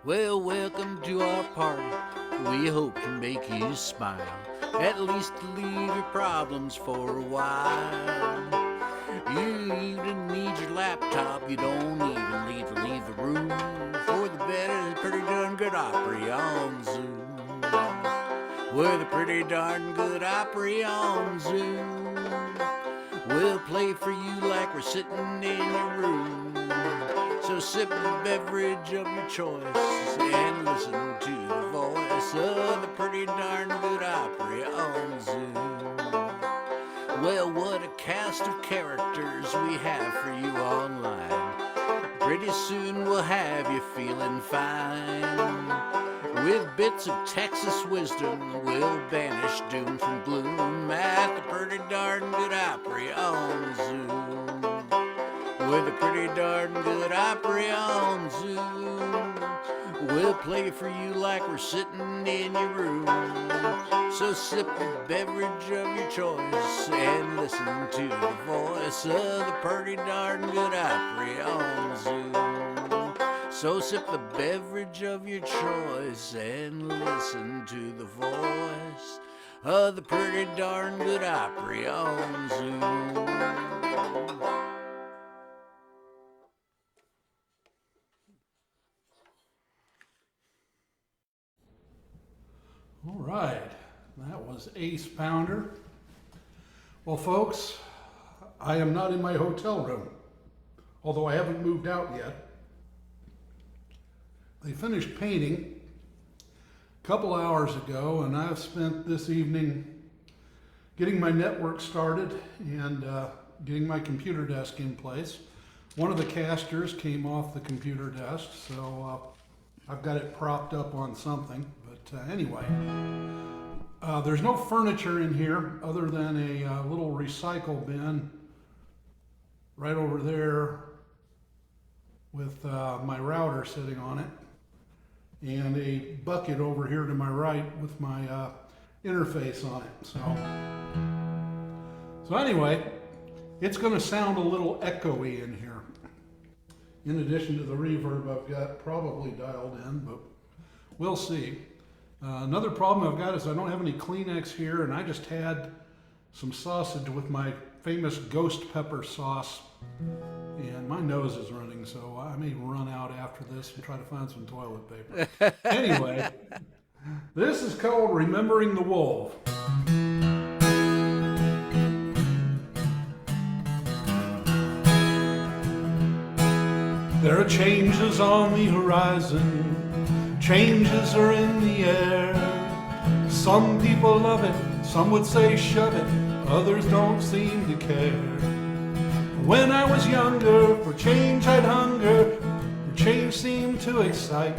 Well, welcome to our party. We hope to make you smile. At least to leave your problems for a while. You even need your laptop. You don't even need to leave the room. For the better, the pretty darn good Opry on Zoom. With a pretty darn good Opry on Zoom. We'll play for you like we're sitting in your room. So sip the beverage of your choice and listen to the voice of the pretty darn good Opry on Zoom. Well, what a cast of characters we have for you online. Pretty soon we'll have you feeling fine. With bits of Texas wisdom, we'll banish doom from gloom at the pretty darn good Opry on Zoom. With a pretty darn good Opry on Zoom. We'll play for you like we're sitting in your room. So sip the beverage of your choice and listen to the voice of the pretty darn good Opry on Zoom. So sip the beverage of your choice and listen to the voice of the pretty darn good Opry on Zoom. All right, that was Ace Pounder. Well, folks, I am not in my hotel room, although I haven't moved out yet. They finished painting a couple hours ago, and I've spent this evening getting my network started and getting my computer desk in place. One of the casters came off the computer desk, so I've got it propped up on something. But anyway, there's no furniture in here other than a little recycle bin right over there with my router sitting on it, and a bucket over here to my right with my interface on it. So anyway, it's going to sound a little echoey in here. In addition to the reverb I've got probably dialed in, but we'll see. Another problem I've got is I don't have any Kleenex here, and I just had some sausage with my famous ghost pepper sauce, and my nose is running, so I may run out after this and try to find some toilet paper. Anyway, this is called Remembering the Wolf. There are changes on the horizon. Changes are in the air. Some people love it, some would say shove it, others don't seem to care. When I was younger, for change I'd hunger, for change seemed to excite.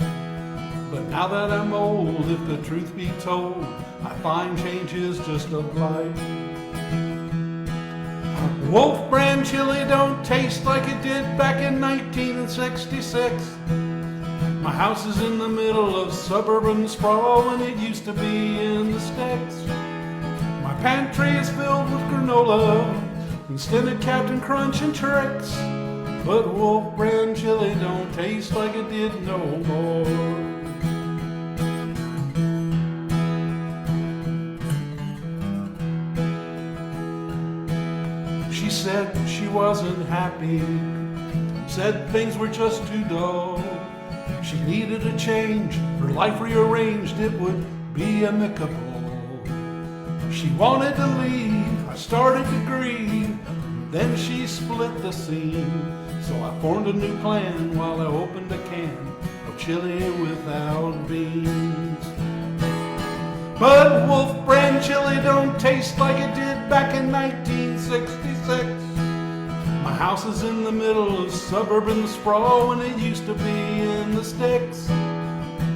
But now that I'm old, if the truth be told, I find change is just a blight. Wolf brand chili don't taste like it did back in 1966. My house is in the middle of suburban sprawl when it used to be in the sticks. My pantry is filled with granola instead of Captain Crunch and Trix. But Wolf brand chili don't taste like it did no more. She said she wasn't happy, said things were just too dull. She needed a change, her life rearranged, it would be amicable. She wanted to leave, I started to grieve, then she split the scene. So I formed a new plan while I opened a can of chili without beans. But Wolf brand chili don't taste like it did back in 1966. My house is in the middle of suburban sprawl when it used to be in the sticks.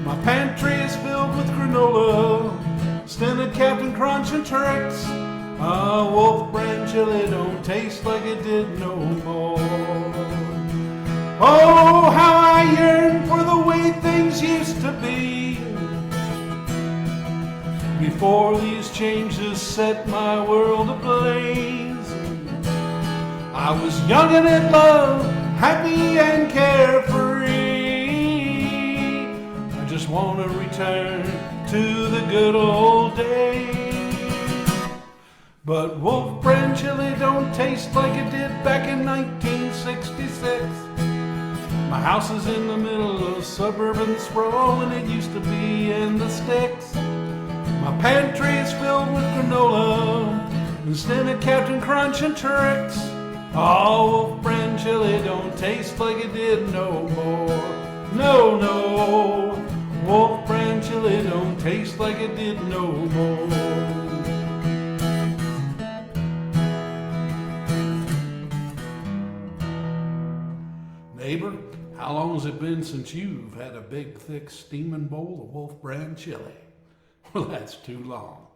My pantry is filled with granola, stinted Captain Crunch and Trix. Wolf brand chili don't taste like it did no more. Oh, how I yearn for the way things used to be before these changes set my world ablaze. I was young and in love, happy and carefree. just want to return to the good old days. But Wolf Brand chili don't taste like it did back in 1966. My house is in the middle of suburban sprawl, and it used to be in the sticks. My pantry is filled with granola instead of Captain Crunch and Trix. Oh, Wolf Brand chili don't taste like it did no more. No, no, Wolf Brand chili don't taste like it did no more. Neighbor, how long has it been since you've had a big, thick, steaming bowl of Wolf Brand chili? Well, that's too long.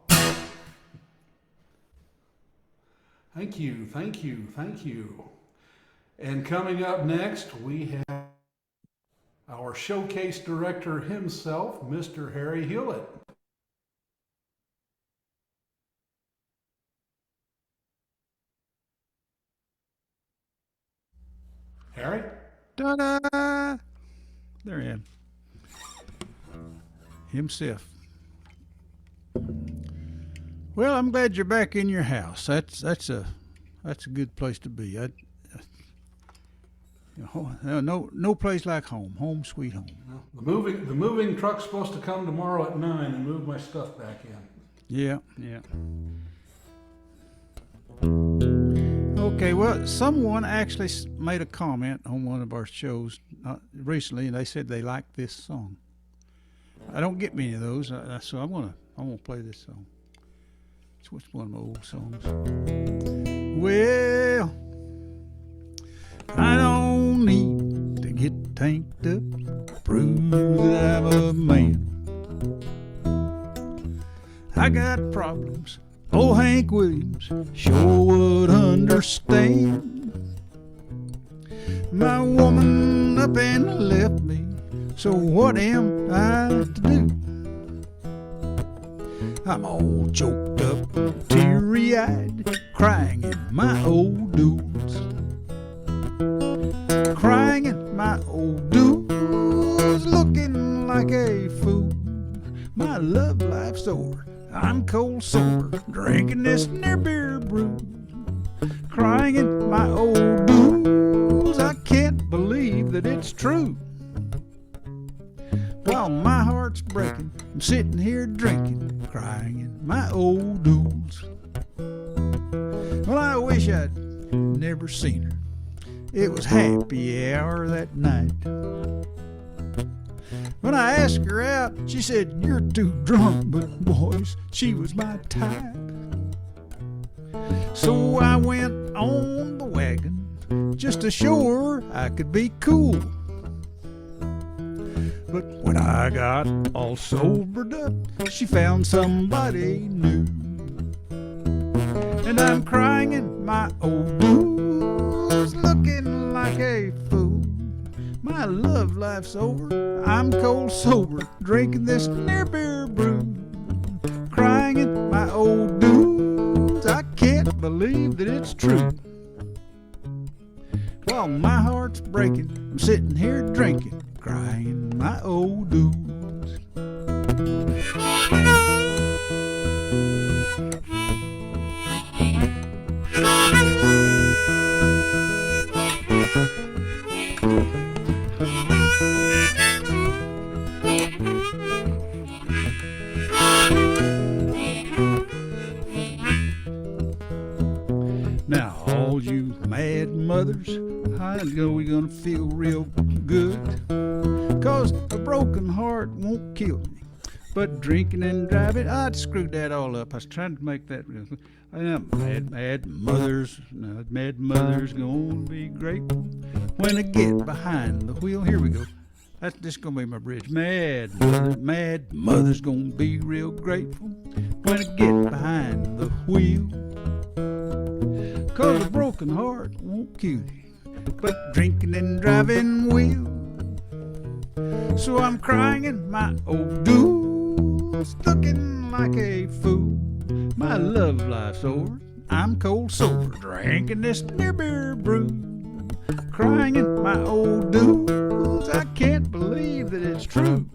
Thank you, thank you, thank you. And coming up next, we have our showcase director himself, Mr. Harry Hewlett. Harry? Ta-da! There I am. Himself. Well, I'm glad you're back in your house. That's a good place to be. No place like home. Home sweet home. Well, the moving truck's supposed to come tomorrow at 9 and move my stuff back in. Yeah. Okay, well, someone actually made a comment on one of our shows recently, and they said they liked this song. I don't get many of those, so I'm gonna play this song. It's one of my old songs. Well, I don't need to get tanked up to prove that I'm a man. I got problems. Old Hank Williams sure would understand. My woman up and left me, so what am I to do? I'm all choked up, teary-eyed, crying in my old dudes. Crying in my old dudes, looking like a fool. My love life's over, I'm cold sober, drinking this near beer brew. Crying in my old dudes, I can't believe that it's true. While my heart's breaking, I'm sitting here drinking, crying in my old dudes. Well, I wish I'd never seen her. It was happy hour that night. When I asked her out, she said, "You're too drunk," but boys, she was my type. So I went on the wagon just to show her I could be cool. But when I got all sobered up, she found somebody new. And I'm crying in my old blues, looking like a fool. My love life's over, I'm cold sober, drinking this near beer brew. Crying in my old dudes, I can't believe that it's true. While my heart's breaking, I'm sitting here drinking, crying in my old dudes. Now, all you mad mothers, I know we're gonna feel real good, 'cause a broken heart won't kill me, but drinking and driving, I'd screwed that all up. I was trying to make that real. Mad mothers gonna be grateful when I get behind the wheel. Here we go. That's just gonna be my bridge. Mad mother's gonna be real grateful when I get behind the wheel. 'Cause a broken heart won't kill you, but drinking and driving will. So I'm crying in my old dudes, looking like a fool. My love life's over, I'm cold sober, drinking this near beer brew. Crying in my old dudes, I can't believe that it's true.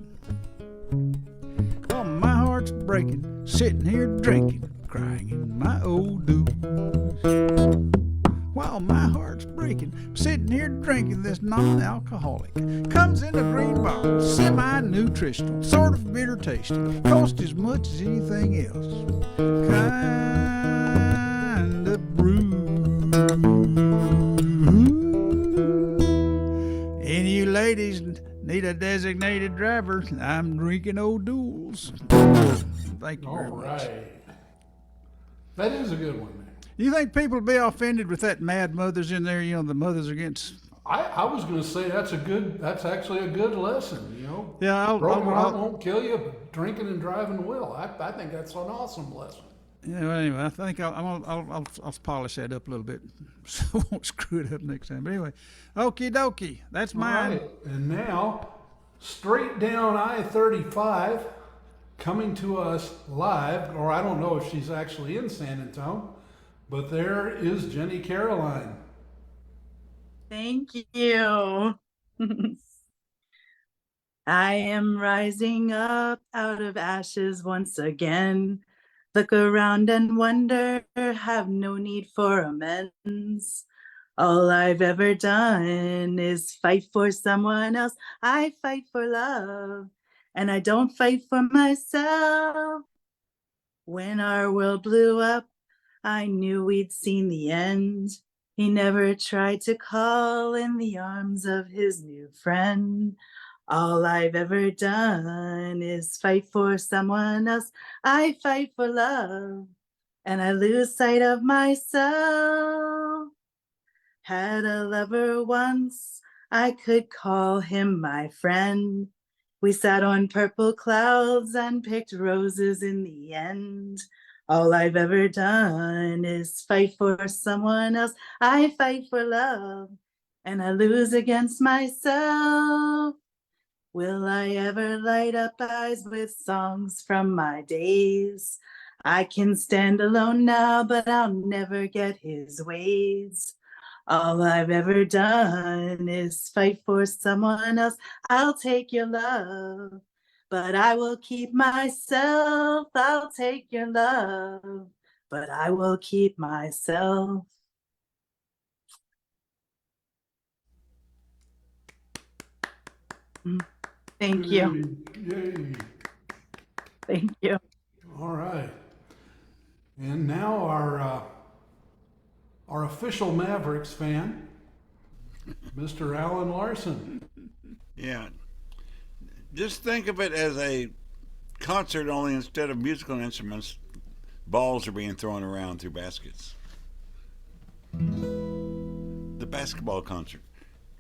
breaking, sitting here drinking, crying in my old dues. While my heart's breaking, I'm sitting here drinking this non-alcoholic. Comes in a green bottle, semi-nutritional, sort of bitter tasting, cost as much as anything else. Kind of brew. Any of you ladies need a designated driver? I'm drinking O'Doul's. Thank you very much. All right. That is a good one, man. You think people will be offended with that mad mothers in there? You know, the mothers against. I was going to say that's actually a good lesson, you know. Yeah, Broken heart won't kill you, drinking and driving will. I think that's an awesome lesson. Yeah, well, anyway, I think I'll polish that up a little bit so I won't screw it up next time. But anyway, okie dokie, that's mine. All right. And now, straight down I-35, coming to us live, or I don't know if she's actually in San Antonio, but there is Jenny Caroline. Thank you. I am rising up out of ashes once again. Look around and wonder, have no need for amends. All I've ever done is fight for someone else. I fight for love, and I don't fight for myself. When our world blew up, I knew we'd seen the end. He never tried to call in the arms of his new friend. All I've ever done is fight for someone else. I fight for love, and I lose sight of myself. Had a lover once, I could call him my friend. We sat on purple clouds and picked roses in the end. All I've ever done is fight for someone else. I fight for love, and I lose against myself. Will I ever light up eyes with songs from my days? I can stand alone now, but I'll never get his ways. All I've ever done is fight for someone else. I'll take your love, but I will keep myself. I'll take your love, but I will keep myself. Thank you. Yay. Thank you. All right. And now our official Mavericks fan, Mr. Alan Larson. Yeah. Just think of it as a concert, only instead of musical instruments, balls are being thrown around through baskets. The basketball concert.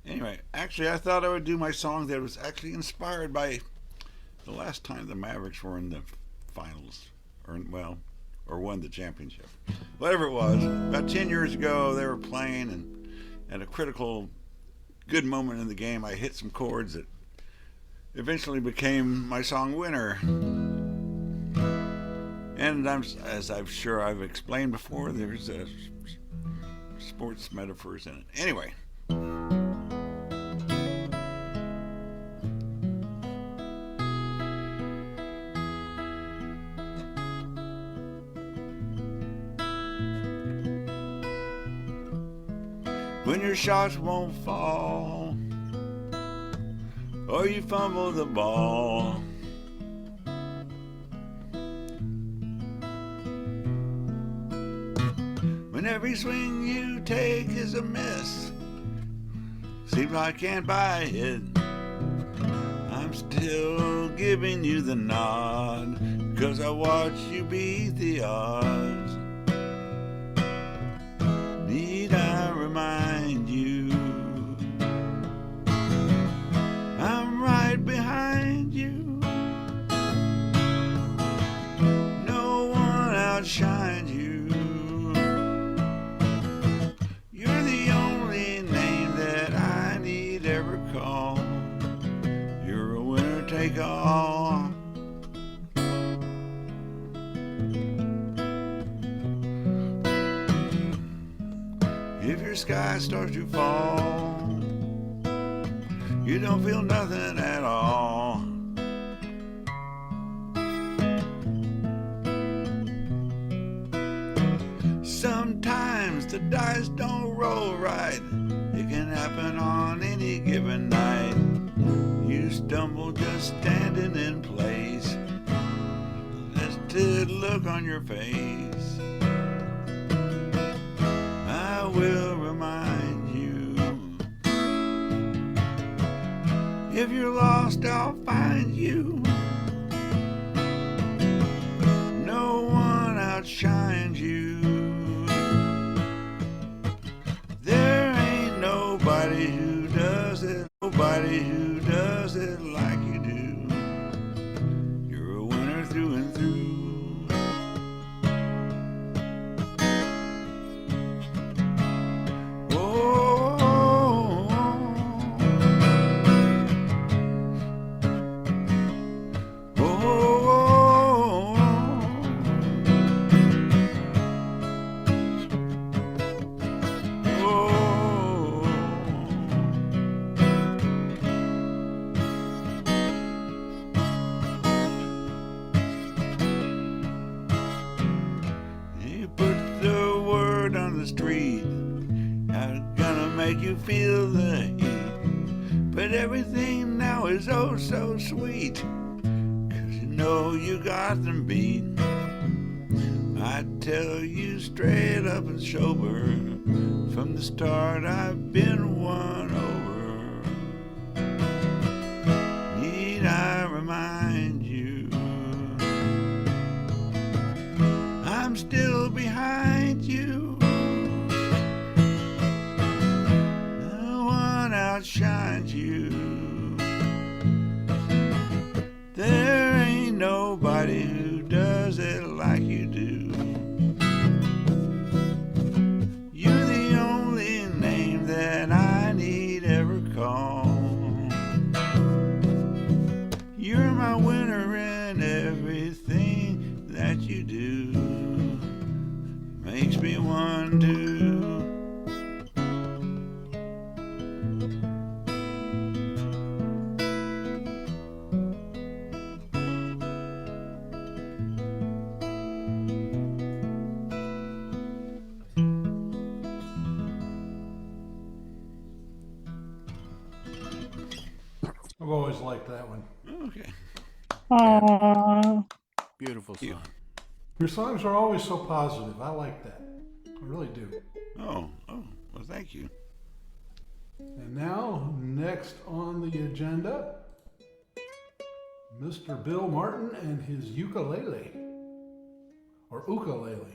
Anyway, actually, I thought I would do my song that was actually inspired by the last time the Mavericks were in the finals, or won the championship. Whatever it was, about 10 years ago, they were playing, and at a critical, good moment in the game, I hit some chords that eventually became my song Winner. And as I'm sure I've explained before, there's sports metaphors in it. Anyway. When your shots won't fall, or you fumble the ball, when every swing you take is a miss, seems like I can't buy it, I'm still giving you the nod, 'cause I watch you beat the odds. Need I remind you, I'm right behind you. No one outshines you. You're the only name that I need ever call. You're a winner take all. If your sky starts to fall, you don't feel nothing at all. the dice don't roll right, it can happen on any given night. You stumble just standing in place. That's the look on your face. I will remind you. If you're lost, I'll find you. No one outshines you. There ain't nobody who does it, nobody who does it like you do. You're a winner through and through. You feel the heat, but everything now is oh so sweet, 'cause you know you got them beat. I tell you straight up and sober, from the start I've been won over. Need I remind you, I'm still behind you. Outshines you. There ain't nobody who does it like you do. You're the only name that I need ever call. You're my winner in everything that you do. Makes me want to. I've always liked that one. Okay. Aww. Beautiful song. Your songs are always so positive. I like that. I really do. Oh, well, thank you. And now, next on the agenda, Mr. Bill Martin and his ukulele, or ukulele.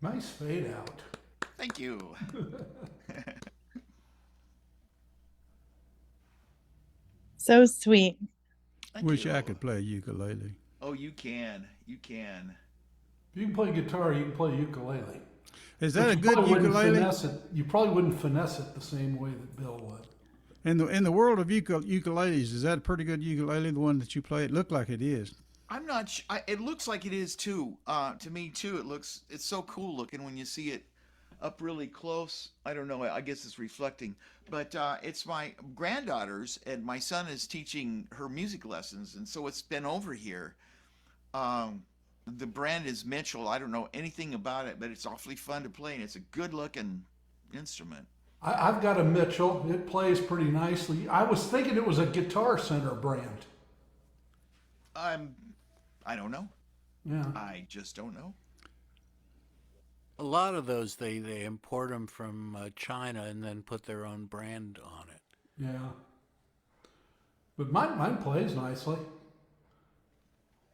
Nice fade out. Thank you. So sweet. Thank Wish you. I could play ukulele. Oh, you can. You can. If you can play guitar, you can play ukulele. Is But that a you good probably wouldn't ukulele? finesse it. You probably wouldn't finesse it the same way that Bill would. In the world of ukuleles, is that a pretty good ukulele? The one that you play? It looked like it is. I'm not. It looks like it is too. To me too. It's so cool looking when you see it up really close. I don't know. I guess it's reflecting, but it's my granddaughter's, and my son is teaching her music lessons, and so it's been over here. Um, the brand is Mitchell. I don't know anything about it, but it's awfully fun to play, and it's a good looking instrument. I've got a Mitchell. It plays pretty nicely. I was thinking it was a Guitar Center brand. I'm. I don't know. Yeah. I just don't know. A lot of those they import them from China and then put their own brand on it. Yeah. But mine plays nicely.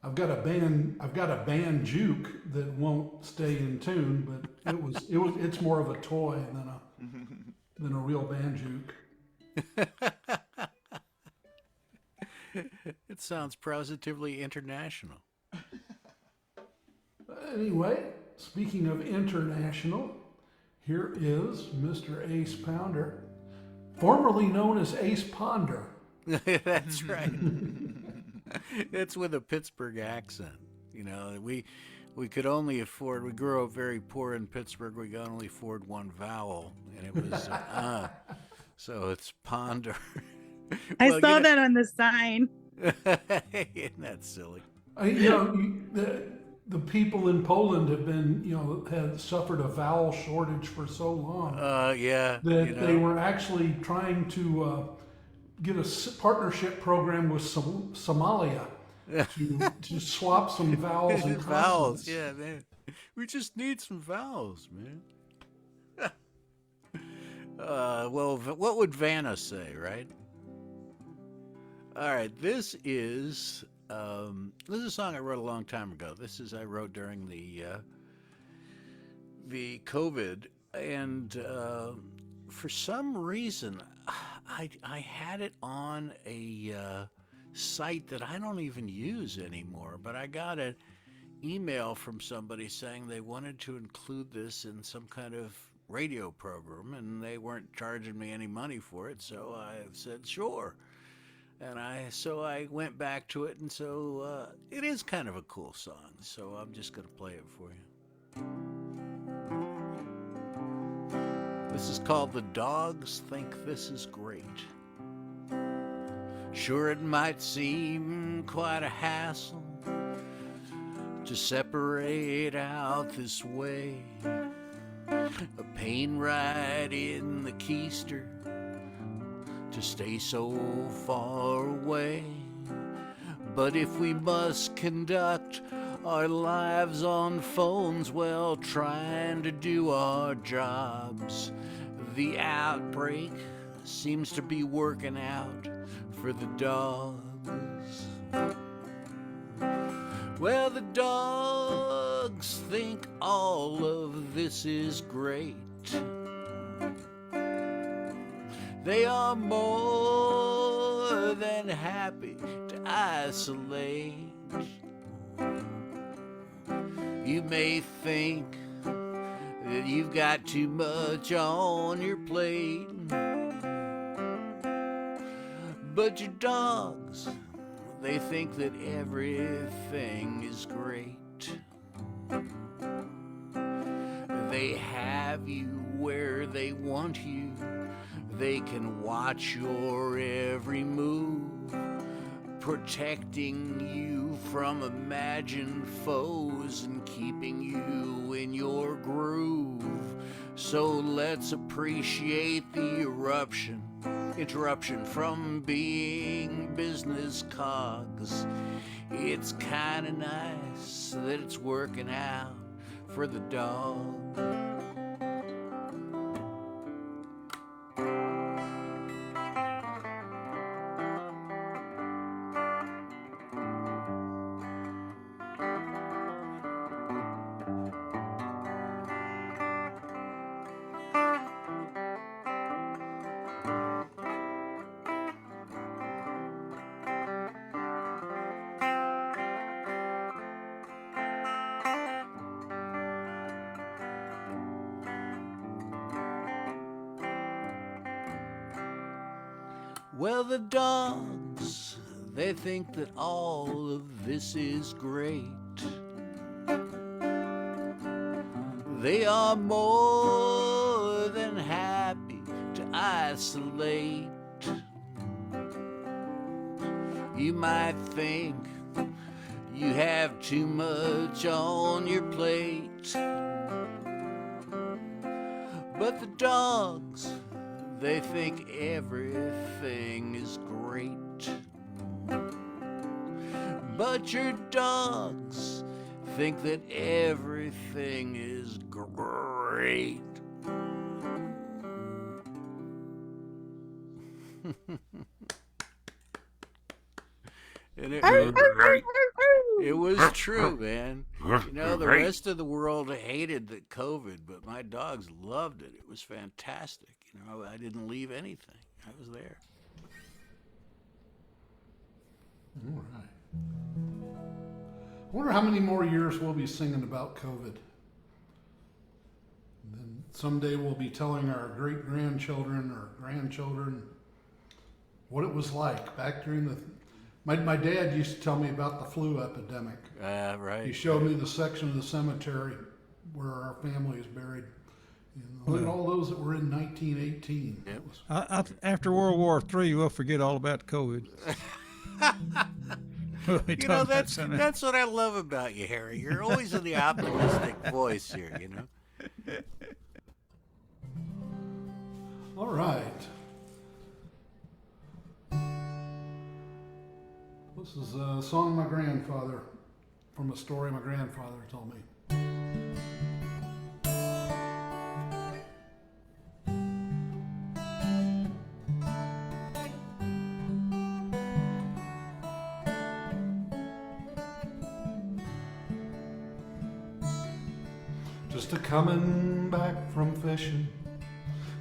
I've got a band juke that won't stay in tune, but it's more of a toy than a real band juke. It sounds positively international. Anyway, speaking of international, here is Mr. Ace Pounder, formerly known as Ace Ponder. That's right. It's with a Pittsburgh accent. You know, we could only afford. We grew up very poor in Pittsburgh. We could only afford one vowel, and it was so it's ponder. I Well, saw that on the sign. Isn't that silly? The people in Poland have been, had suffered a vowel shortage for so long Yeah. that they were actually trying to get a partnership program with Somalia to swap some vowels and Vowels, consonants. yeah, man. We just need some vowels, man. Well, what would Vanna say, right? All right, this is a song I wrote a long time ago. I wrote during the COVID, and for some reason, I had it on a site that I don't even use anymore. But I got an email from somebody saying they wanted to include this in some kind of radio program, and they weren't charging me any money for it. So I said sure. And so I went back to it, and so it is kind of a cool song. So I'm just going to play it for you. This is called The Dogs Think This Is Great. Sure, it might seem quite a hassle to separate out this way, a pain right in the keister to stay so far away. But if we must conduct our lives on phones, well, trying to do our jobs, the outbreak seems to be working out for the dogs. Well, the dogs think all of this is great. They are more than happy to isolate. You may think that you've got too much on your plate, but your dogs, they think that everything is great. They have you where they want you. They can watch your every move, protecting you from imagined foes and keeping you in your groove. So let's appreciate the interruption from being business cogs. It's kinda nice that it's working out for the dog. Well, the dogs, they think that all of this is great. They are more than happy to isolate. You might think you have too much on your plate, but the dogs, they think everything is great. But your dogs think that everything is great. And it was true, man. You know, the rest of the world hated the COVID, but my dogs loved it. It was fantastic. You know, I didn't leave anything. I was there. All right. I wonder how many more years we'll be singing about COVID. And then someday we'll be telling our great-grandchildren or grandchildren what it was like back during the... My dad used to tell me about the flu epidemic. Right. He showed me the section of the cemetery where our family is buried. Look at all those that were in 1918. Yep. After World War III, we'll forget all about COVID. You know, that's what I love about you, Harry. You're always in the optimistic voice here, you know. All right. This is a song my grandfather, from a story my grandfather told me. Just a-comin' back from fishing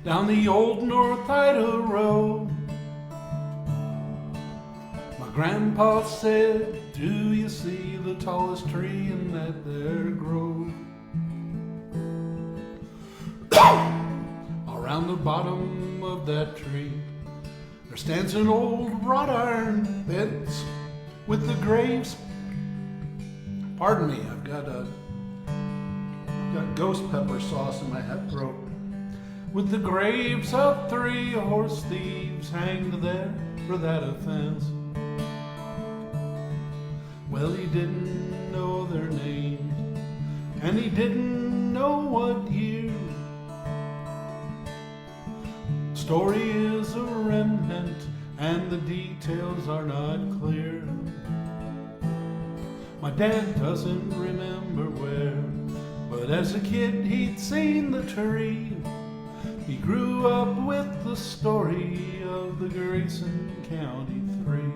down the old North Ida Road. My grandpa said, do you see the tallest tree in that there grove? Around the bottom of that tree there stands an old wrought iron fence with the graves. Pardon me, I've got ghost pepper sauce in my head throat. With the graves of 3 horse thieves hanged there for that offense. Well, he didn't know their names, and he didn't know what year. Story is a remnant, and the details are not clear. My dad doesn't remember where, but as a kid he'd seen the tree. He grew up with the story of the Grayson County Three.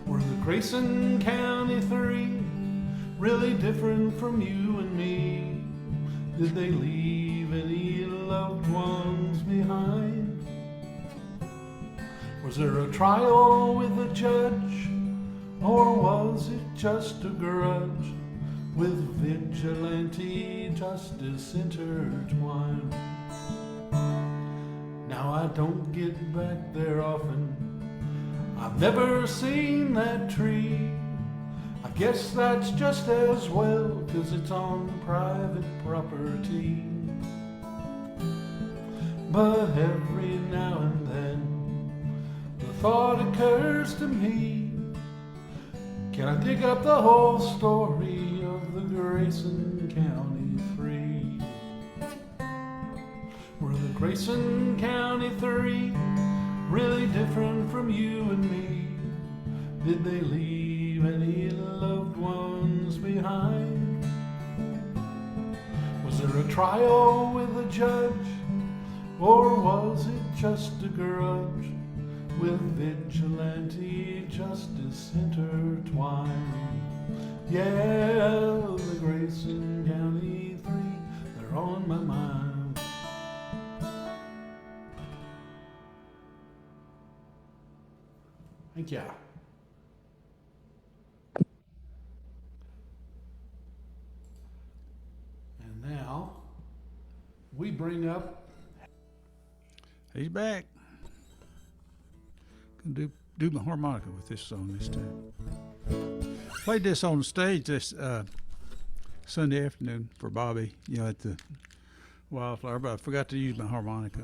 Were the Grayson County Three really different from you and me? Did they leave any loved ones behind? Was there a trial with a judge, or was it just a grudge with vigilante justice intertwined? Now I don't get back there often, I've never seen that tree. I guess that's just as well, 'cause it's on private property. But every now and then the thought occurs to me, can I dig up the whole story of the Grayson County Three? Were the Grayson County Three really different from you and me? Did they leave any loved ones behind? Was there a trial with a judge, or was it just a grudge with vigilante justice intertwined? Yeah, the Grayson County Three, they're on my mind. Thank you. And now we bring up... He's back. do my harmonica with this song this time. Played this on stage this Sunday afternoon for Bobby, at the Wildflower, but I forgot to use my harmonica.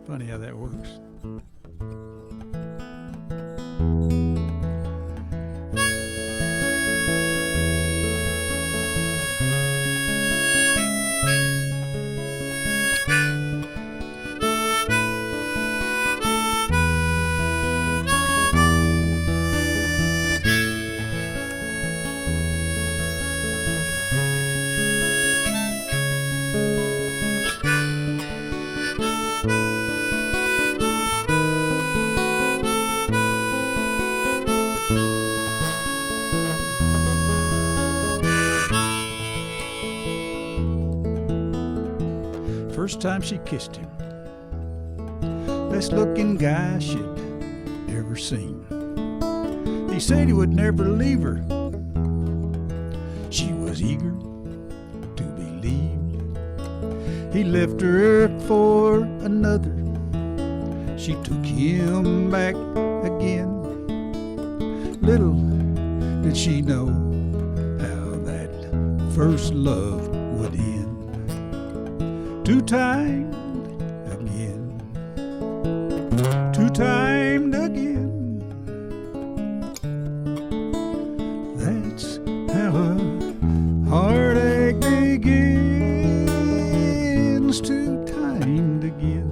Funny how that works. First time she kissed him, best looking guy she'd ever seen. He said he would never leave her. She was eager to believe. He left her for another. She took him back again. Little did she know how that first love would end. Two-timed again, two-timed again. That's how a heartache begins. Two-timed again,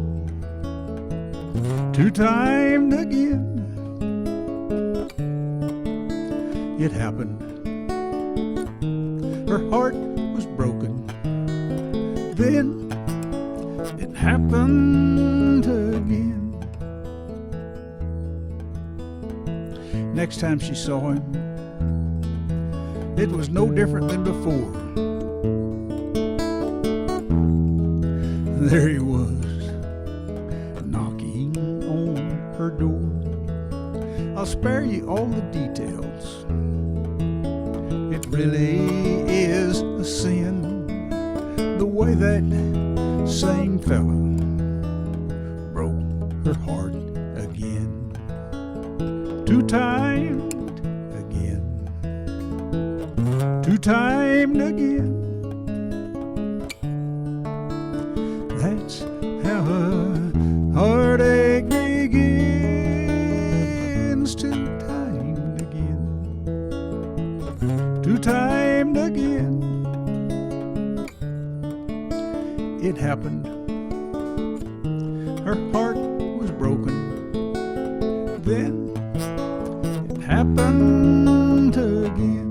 two-timed again. It happened. Her heart was broken. Then it happened again. Next time she saw him, it was no different than before. There he was, knocking on her door. I'll spare you all the details. It really is a sin, the way that same fella broke her heart again. Two-timed again, two-timed again. That's how a heartache begins. Two-timed again, two-timed again. It happened. Her heart was broken. Then it happened again.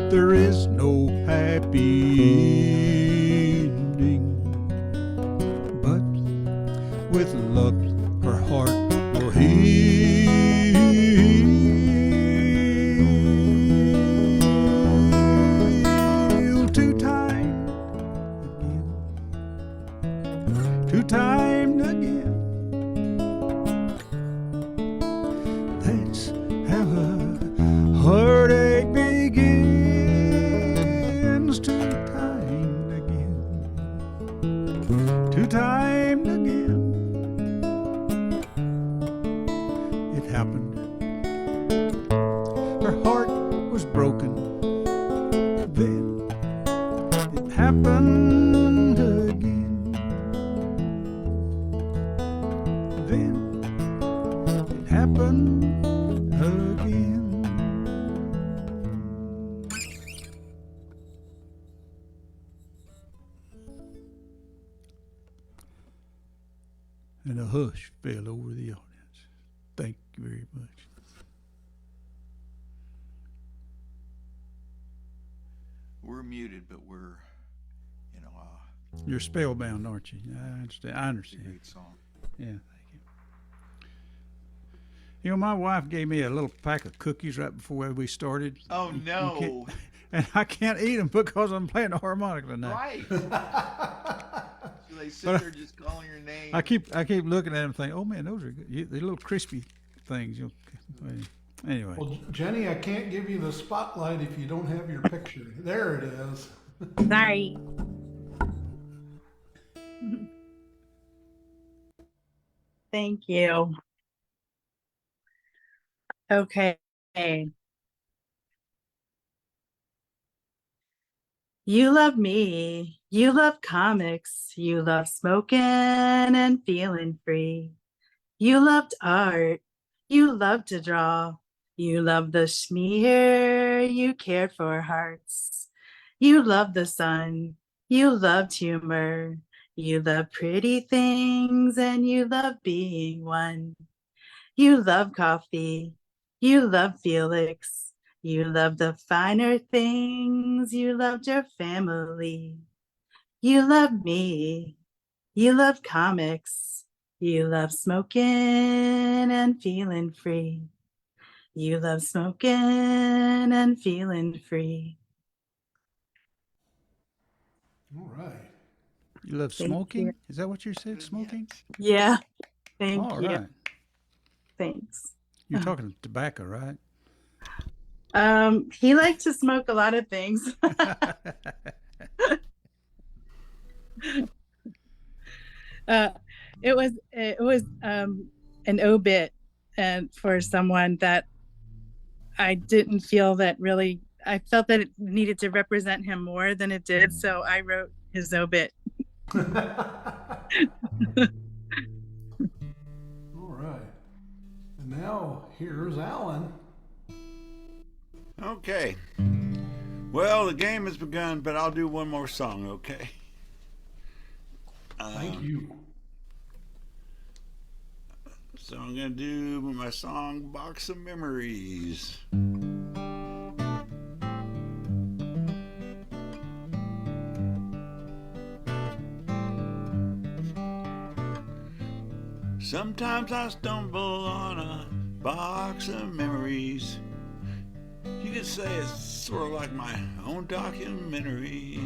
There is no happy ending, but with luck her heart will heal. Two-timed again, two-timed again. That's how a heartache begins. Two-timed again, two-timed again. It happened. Her heart was broken. Then it happened again. Then it happened again. And a hush fell over the audience. Thank you very much. We're muted, but we're, You're spellbound, aren't you? I understand. I a understand. great song. Yeah, thank you. You know, my wife gave me a little pack of cookies right before we started. Oh no! And I can't eat them because I'm playing the harmonica tonight. Right. So they sit there just calling your name. I keep looking at them, thinking, "Oh man, those are good. They're little crispy things." Anyway. Well, Jenny, I can't give you the spotlight if you don't have your picture. There it is. Sorry. Thank you. Okay. You love me. You love comics. You love smoking and feeling free. You loved art. You loved to draw. You loved the smear. You cared for hearts. You loved the sun. You loved humor. You love pretty things and you love being one. You love coffee. You love Felix. You love the finer things. You loved your family. You love me. You love comics. You love smoking and feeling free. You love smoking and feeling free. All right. You love Thank smoking? you. Is that what you said? Smoking? Yeah. Thank All you. right. Thanks. You're talking tobacco, right? He liked to smoke a lot of things. It was an obit and for someone that I didn't feel that really. I felt that it needed to represent him more than it did, so I wrote his obit. All right. And now here's Alan. Okay. Well, the game has begun, but I'll do one more song, okay? Thank you. So I'm going to do my song, Box of Memories. Sometimes I stumble on a box of memories. You could say it's sort of like my own documentary.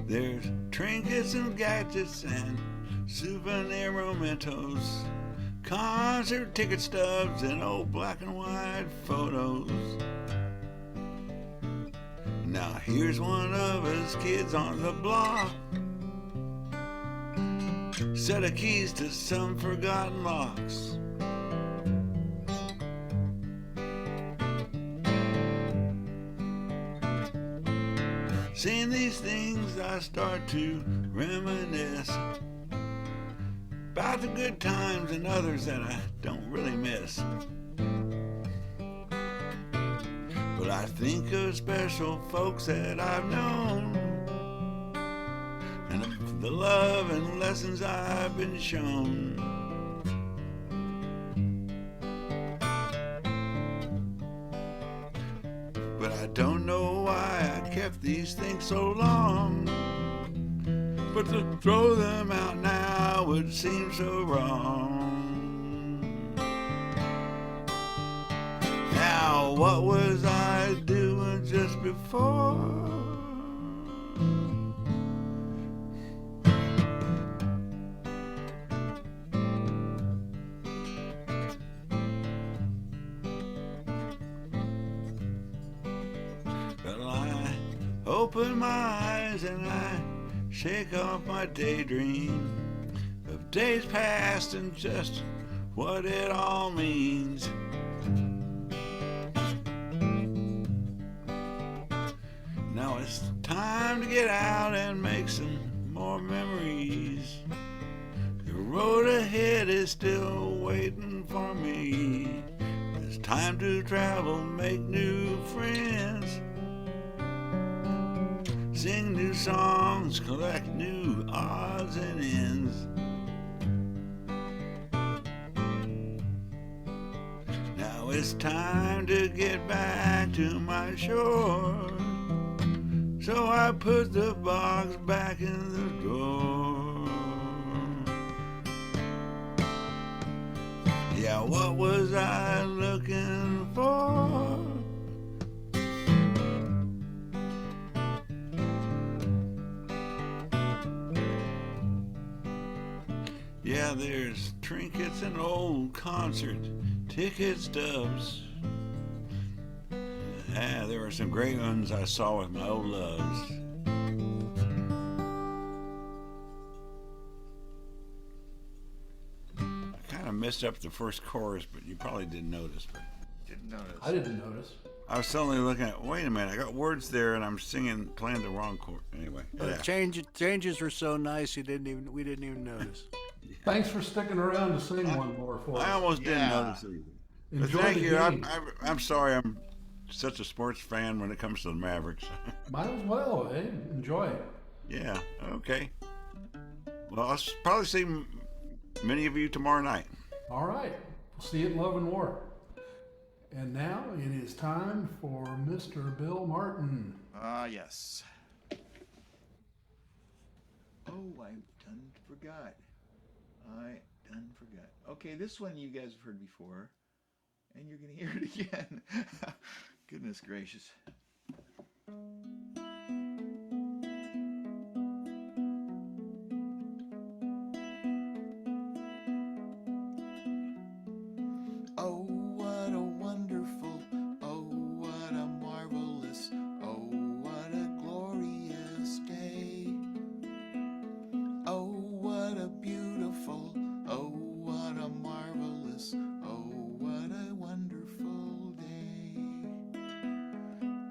There's trinkets and gadgets and souvenir mementos, concert ticket stubs and old black and white photos. Now here's one of us kids on the block, set of keys to some forgotten locks. Seeing these things, I start to reminisce about the good times and others that I don't really miss. But I think of special folks that I've known and of the love and lessons I've been shown. But I don't know why I kept these things so long. But to throw them out now would seem so wrong. Now, what was I doing just before? Well, I open my eyes and I shake off my daydream of days past and just what it all means. Now it's time to get out and make some more memories. The road ahead is still waiting for me. It's time to travel, make new friends, sing new songs, collect new odds and ends. Now it's time to get back to my shore. So I put the box back in the drawer. Yeah, what was I looking for? Yeah, there's trinkets and old concert ticket stubs. Ah, there were some great ones I saw with my old loves. I kind of messed up the first chorus, but you probably didn't notice. But Didn't notice. I didn't notice. I was suddenly looking at, wait a minute, I got words there and I'm playing the wrong chord. Anyway. The changes were so nice we didn't even notice. Thanks for sticking around to sing one more for I us. almost didn't notice it either. But Enjoy thank the you. game. I'm sorry I'm such a sports fan when it comes to the Mavericks. Might as well, eh? Enjoy it. Yeah, okay. Well, I'll probably see many of you tomorrow night. All right. We'll see you at Love and War. And now it is time for Mr. Bill Martin. Yes. Oh, I done forgot. Okay, this one you guys have heard before, and you're gonna hear it again. Goodness gracious. Oh, what a wonderful, oh, what a marvelous, oh, what a glorious day. Oh, what a beautiful, oh, what a marvelous, oh, what a wonderful day.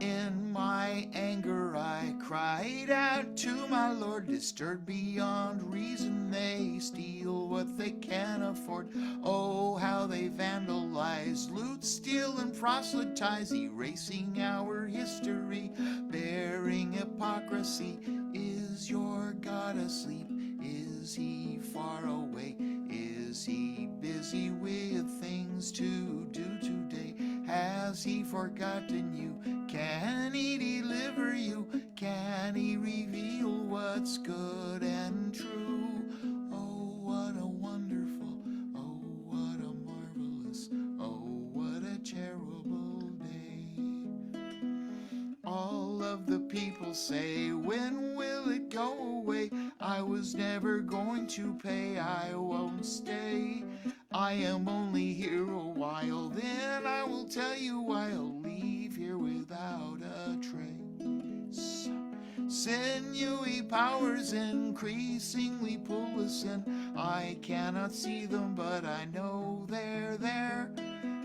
In my anger I cried out to my Lord, disturbed beyond reason they steal what they can afford. Oh, how they vandalize, loot, steal, and proselytize, erasing our history, bearing hypocrisy. Is your God asleep? Is he far away? Is he busy with things to do today? Has he forgotten you? Can he deliver you? Can he reveal what's good and true? Oh, what a wonderful, oh, what a marvelous, oh, what a terrible day. All of the people say, when will it go away? I was never going to pay, I won't stay. I am only here a while, then I will tell you I'll leave here without a trace. Sinewy powers increasingly pull us in. I cannot see them, but I know they're there.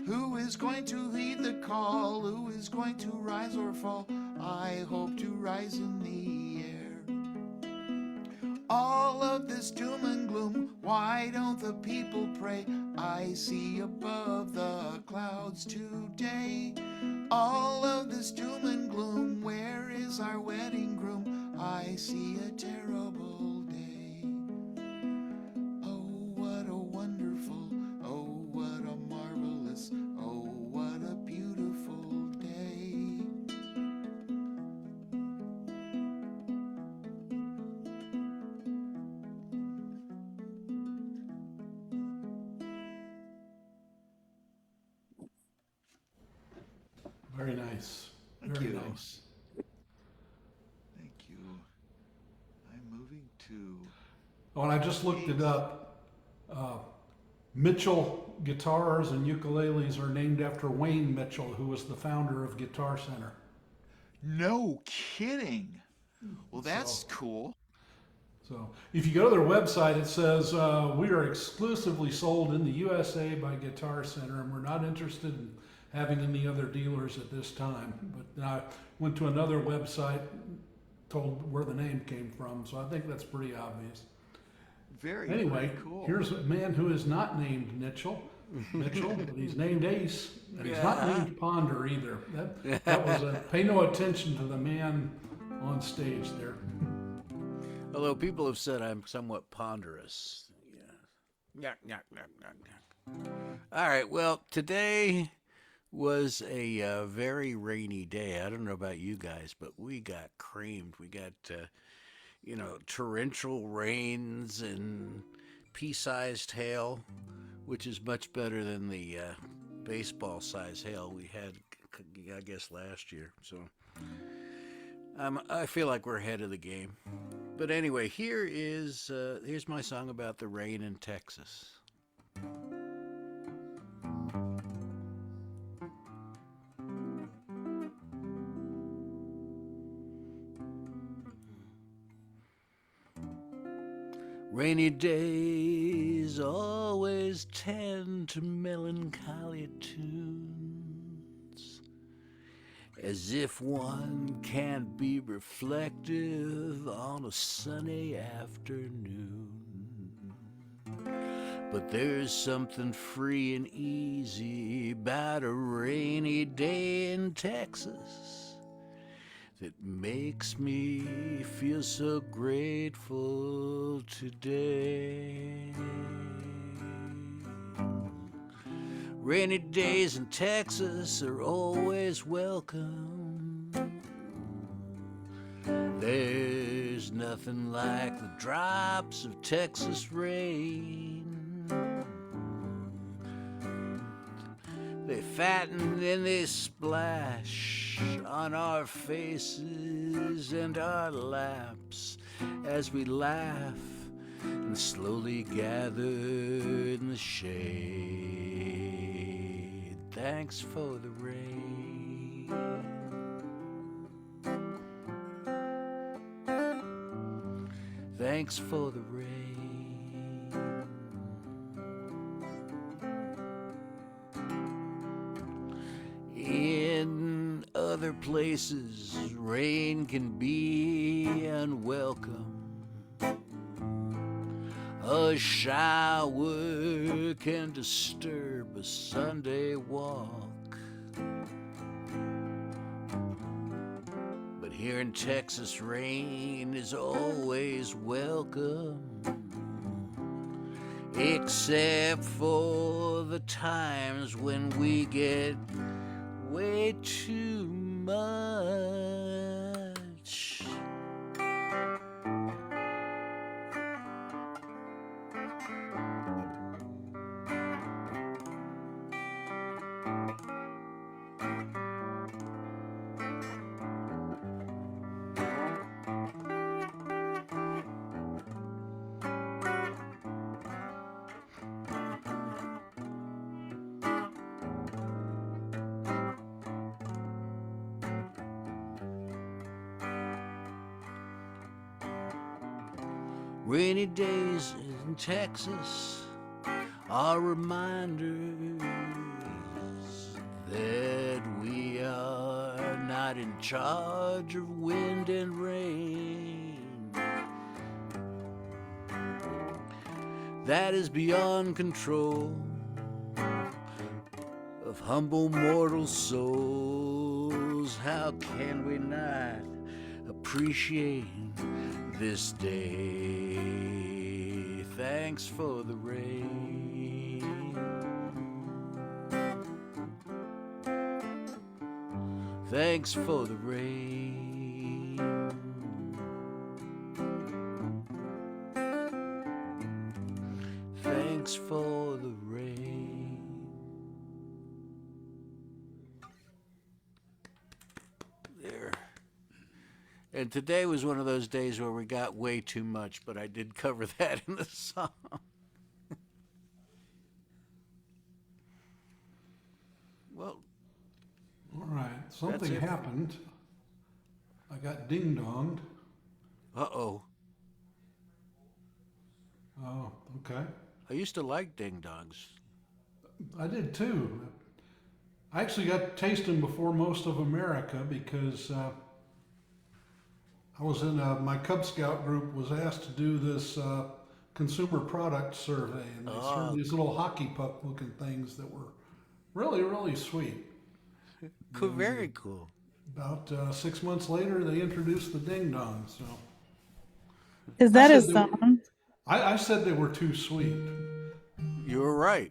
Who is going to lead the call? Who is going to rise or fall? I hope to rise in the air. All of this doom and gloom, why don't the people pray? I see above the clouds today. All of this doom and gloom, where is our wedding groom? I see a terrible day. Oh, what a wonderful, oh, what a marvelous, oh, what a beautiful day. Very nice. Thank Very you. nice. Thank you. I'm moving to. Oh, and I just looked it up. Mitchell guitars and ukuleles are named after Wayne Mitchell, who was the founder of Guitar Center. No kidding. Well, that's So- cool. So if you go to their website, it says, we are exclusively sold in the USA by Guitar Center, and we're not interested in having any other dealers at this time. But I went to another website, told where the name came from, so I think that's pretty obvious. Very, Anyway, very cool. here's a man who is not named Mitchell, but he's named Ace, and he's not named Ponder either. That was a, pay no attention to the man on stage there. Although people have said I'm somewhat ponderous. Yeah. All right. Well, today was a very rainy day. I don't know about you guys, but we got creamed. We got, torrential rains and pea-sized hail, which is much better than the baseball-sized hail we had, I guess, last year. So I feel like we're ahead of the game. But anyway, here's my song about the rain in Texas. Rainy days always tend to melancholy tunes, as if one can't be reflective on a sunny afternoon. But there's something free and easy about a rainy day in Texas that makes me feel so grateful today. Rainy days in Texas are always welcome. There's nothing like the drops of Texas rain. They fatten and they splash on our faces and our laps as we laugh and slowly gather in the shade. Thanks for the rain. Thanks for the rain. In other places, rain can be unwelcome. A shower can disturb a Sunday walk. But here in Texas, rain is always welcome, except for the times when we get way too much. Rainy days in Texas are reminders that we are not in charge of wind and rain. That is beyond control of humble mortal souls. How can we not appreciate this day? Thanks for the rain. Thanks for the rain. Thanks for the rain. There. And today was one of those days where we got way too much, but I did cover that in the song. Well, All right, something it. happened. I got ding-donged. Uh-oh. Oh, okay. I used to like ding-dongs. I did too. I actually got to taste them before most of America because I was in my Cub Scout group was asked to do this consumer product survey, and they served these little hockey puck looking things that were really, really sweet. Cool, very cool. About 6 months later, they introduced the ding dong. So Is that a said they were- song? I said they were too sweet. You were right.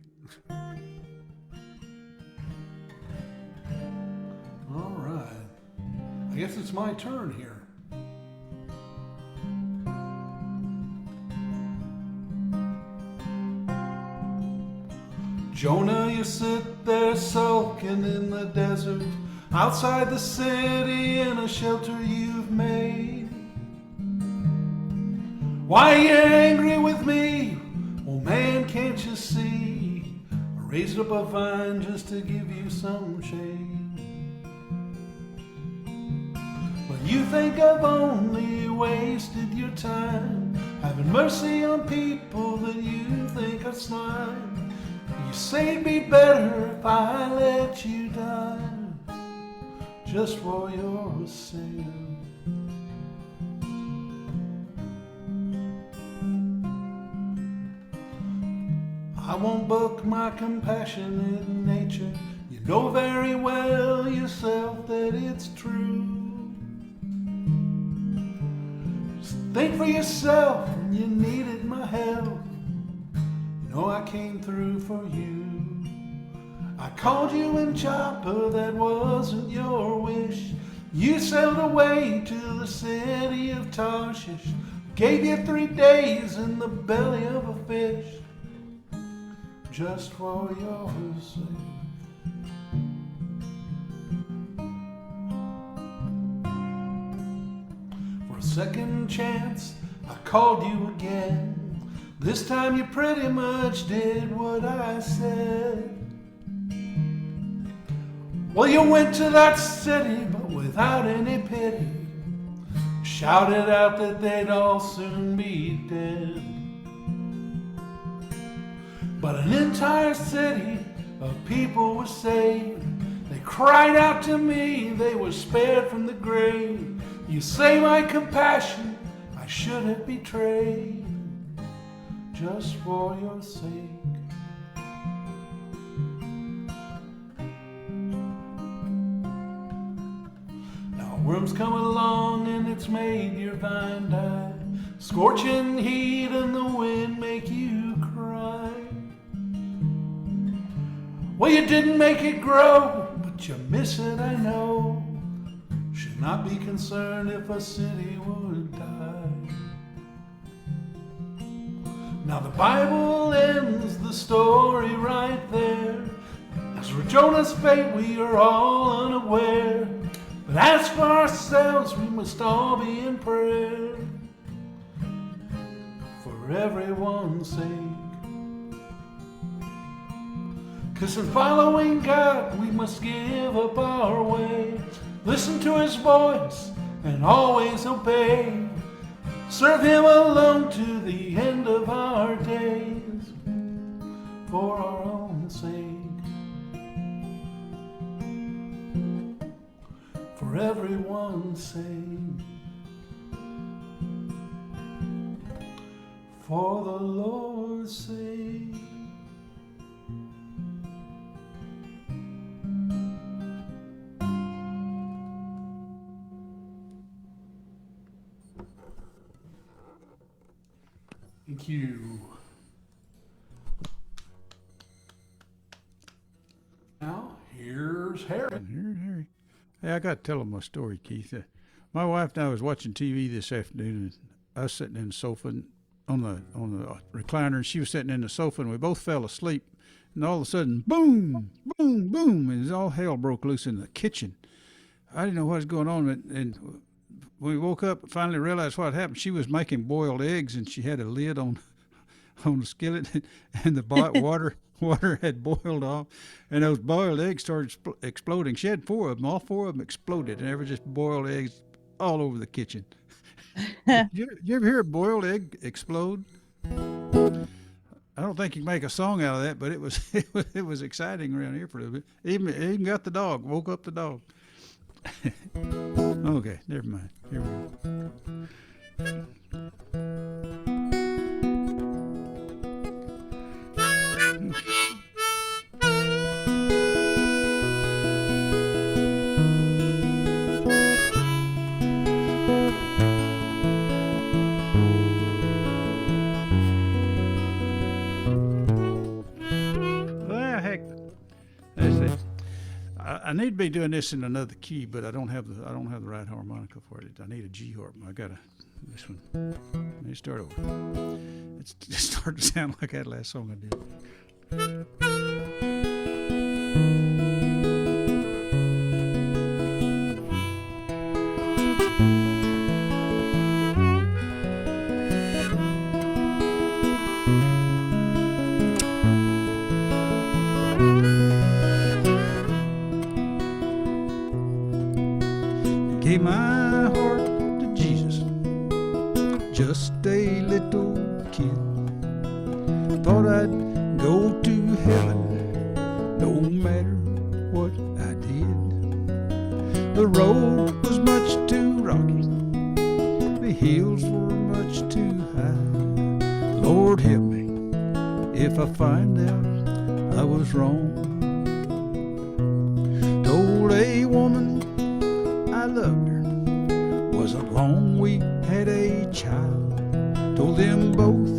guess it's my turn here. Jonah, you sit there sulking in the desert, outside the city in a shelter you've made. Why are you angry with me? Oh man, can't you see? I raised up a vine just to give you some shade. But you think I've only wasted your time, having mercy on people that you think are slime. You say it'd be better if I let you die, just for your sake. I won't buck my compassionate nature. You know very well yourself that it's true. Just think for yourself when you needed my help. You know I came through for you. I called you in chopper, that wasn't your wish. You sailed away to the city of Tarshish. Gave you 3 days in the belly of a fish, just for your sake. For a second chance, I called you again. This time you pretty much did what I said. Well, you went to that city, but without any pity. Shouted out that they'd all soon be dead. But an entire city of people were saved. They cried out to me, they were spared from the grave. You say my compassion I should have betrayed, just for your sake. Now a worm's come along and it's made your vine die. Scorching heat and the wind make you cry. Well, you didn't make it grow, but you miss it, I know. Should not be concerned if a city would die. Now the Bible ends the story right there. As for Jonah's fate, we are all unaware. But as for ourselves, we must all be in prayer, for everyone's sake. 'Cause in following God, we must give up our way. Listen to his voice and always obey. Serve him alone to the end of our days, for our own sake, for everyone's sake, for the Lord's sake. Thank you. Now, here's Harry. Here's Harry. Hey, I got to tell him my story, Keith. My wife and I was watching TV this afternoon, and I was sitting in the sofa on the recliner, and she was sitting in the sofa, and we both fell asleep. And all of a sudden, boom, boom, boom, and all hell broke loose in the kitchen. I didn't know what was going on, and when we woke up and finally realized what happened, she was making boiled eggs, and she had a lid on the skillet, and the water had boiled off, and those boiled eggs started exploding. She had 4 of them. All 4 of them exploded, and there were just boiled eggs all over the kitchen. you ever hear a boiled egg explode? I don't think you can make a song out of that, but it was exciting around here for a little bit. Even got the dog, woke up the dog. Okay, never mind. Here we go. I need to be doing this in another key, but I don't have the right harmonica for it. I need a G harp. I got this one. Let me start over. It started to sound like that last song I did. Gave my heart to Jesus, just a little kid. Thought I'd go to heaven, no matter what I did. The road was much too rocky, the hills were much too high. Lord help me if I find out I was wrong. Told a woman I loved her, wasn't long we had a child. Told them both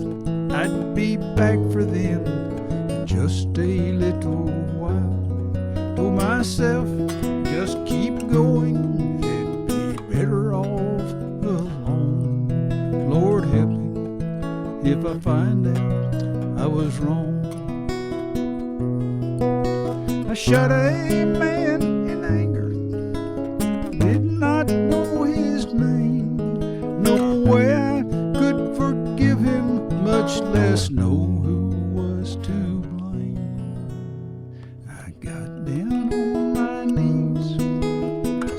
I'd be back for them in just a little while. Told myself just keep going and be better off alone. Lord help me if I find out I was wrong. I shot a man in anger, did not know his name. No way I could forgive him, much less know who was to blame. I got down on my knees,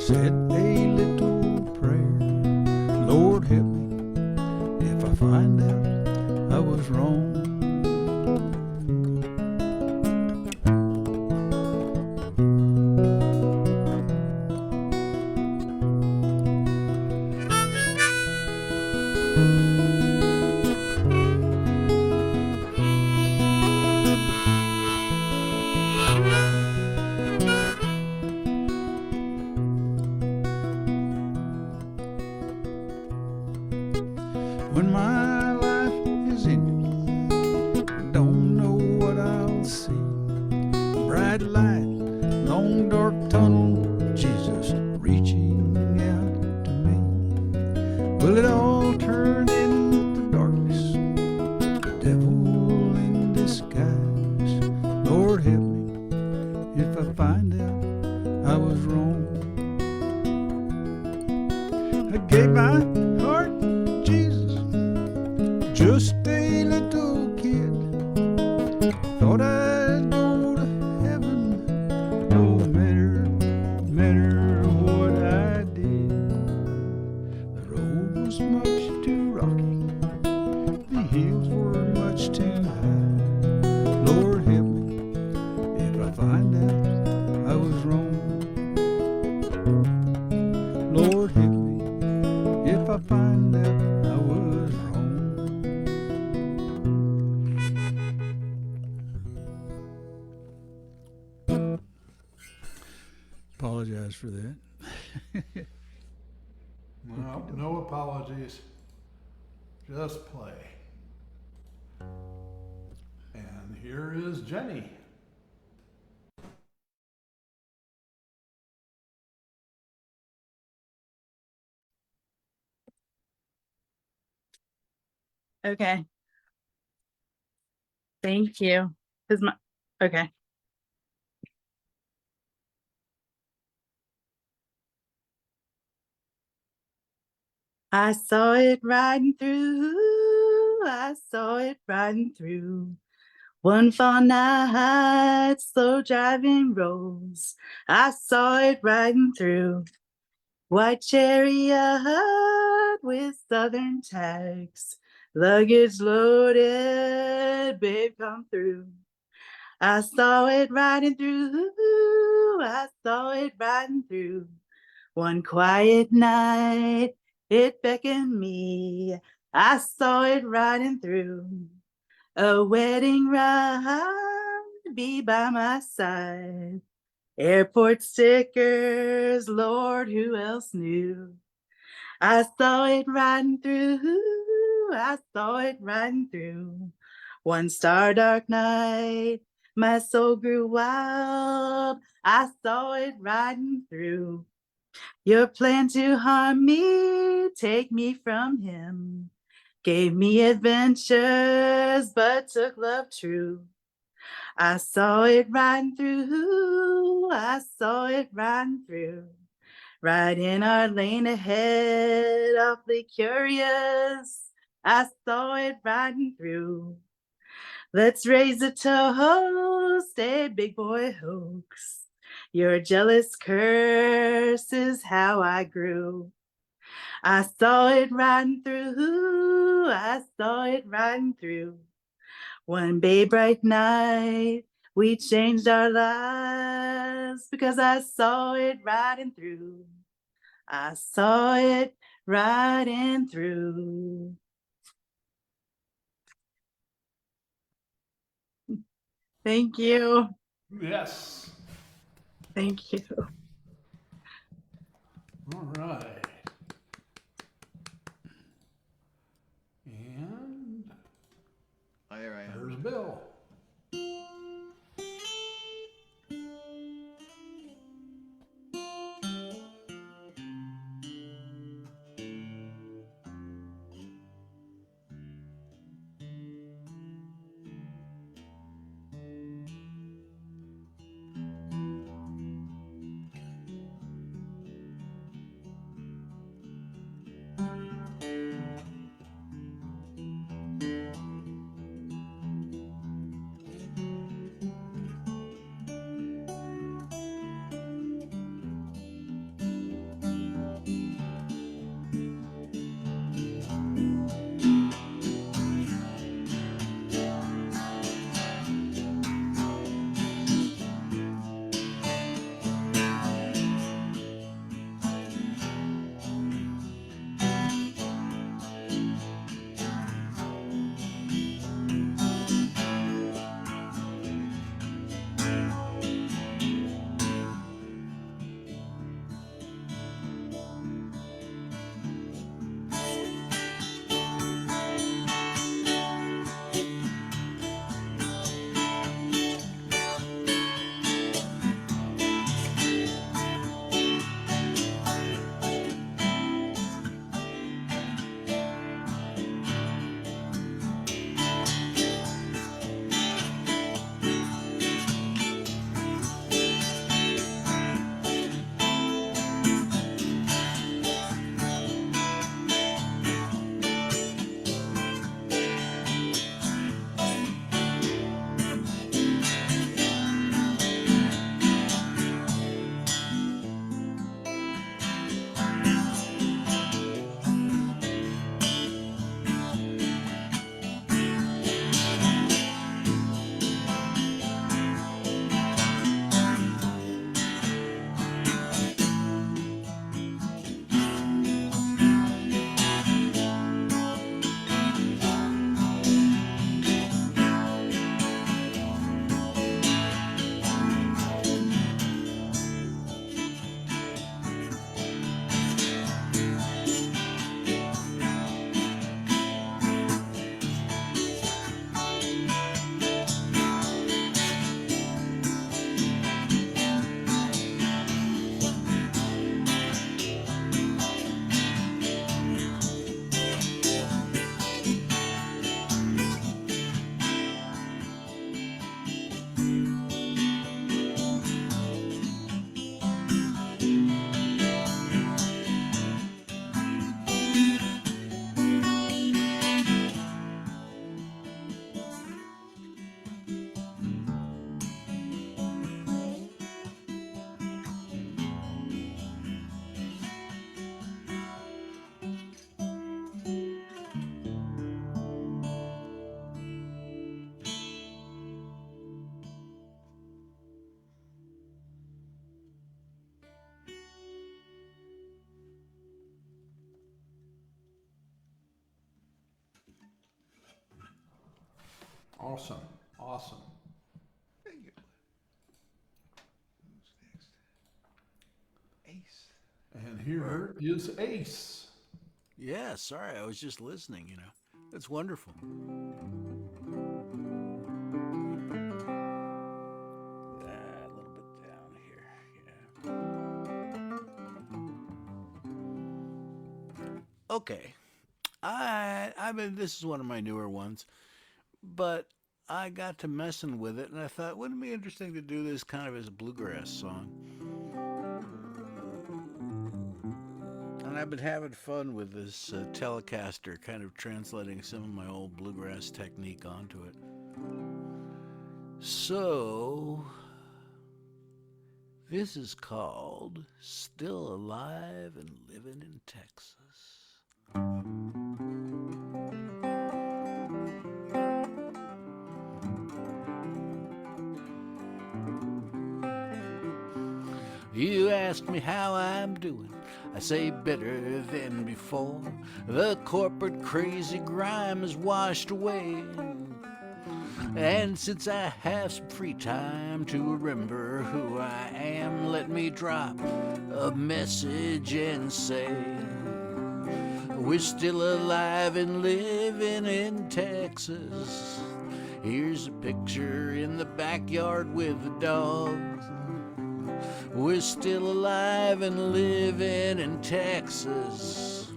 said a little prayer. Lord help me if I find out I was wrong. When my life is ended, don't know what I'll see. Bright light, long dark tunnel, Jesus reaching out to me. Will it all turn into darkness? The devil in disguise. Lord help me if I find out I was wrong. I gave my heart to Jesus, just a little kid. Thought I'd go to heaven, no matter what I did. The road was much too rocky, the hills were much too high. Lord help me if I find out I was wrong. Lord help me if I find out I was wrong. Apologize for that. Well, no apologies. Just play. And here is Jenny. Okay. Thank you. Okay. I saw it riding through. I saw it riding through. One fall night, slow driving roads. I saw it riding through. White chariot with southern tags. Luggage loaded, babe, come through. I saw it riding through. I saw it riding through. One quiet night, it beckoned me. I saw it riding through. A wedding ride, be by my side. Airport stickers, Lord, who else knew? I saw it riding through. I saw it riding through. One star dark night, My soul grew wild, I saw it riding through. Your plan to harm me, take me from him. Gave me adventures, but took love true. I saw it riding through, I saw it riding through. Right in our lane ahead, awfully curious. I saw it riding through. Let's raise a toast, a big boy hoax. Your jealous curse is how I grew. I saw it riding through, I saw it riding through. One bay bright night, we changed our lives because I saw it riding through. I saw it riding through. Thank you. Yes. Thank you. All right. And There I am. there's Bill. Awesome. Awesome. Thank you. Who's next? Ace. And here is Ace. Yeah, sorry, I was just listening, you know. That's wonderful. Okay. I mean, this is one of my newer ones, but I got to messing with it, and I thought, wouldn't it be interesting to do this kind of as a bluegrass song? And I've been having fun with this Telecaster, kind of translating some of my old bluegrass technique onto it. So, this is called Still Alive and Living in Texas. You ask me how I'm doing, I say better than before. The corporate crazy grime is washed away. And since I have some free time to remember who I am, let me drop a message and say, we're still alive and living in Texas. Here's a picture in the backyard with the dogs. We're still alive and living in Texas.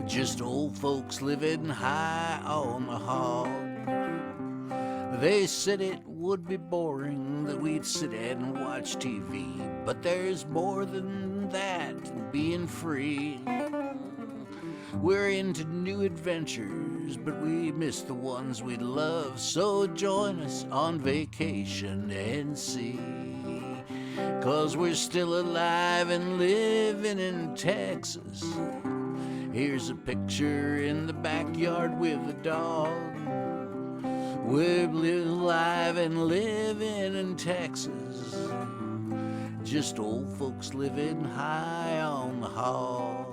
Just old folks living high on the hog. They said it would be boring that we'd sit and watch TV, but there's more than that, being free. We're into new adventures, but we miss the ones we love, so join us on vacation and see. 'Cause we're still alive and living in Texas. Here's a picture in the backyard with a dog. We're alive and living in Texas. Just old folks living high on the hog.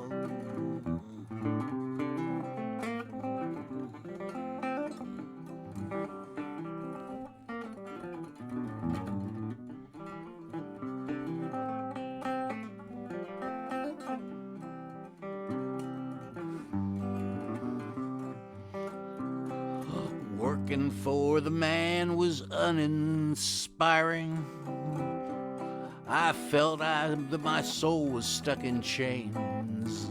Working for the man was uninspiring. I felt that my soul was stuck in chains,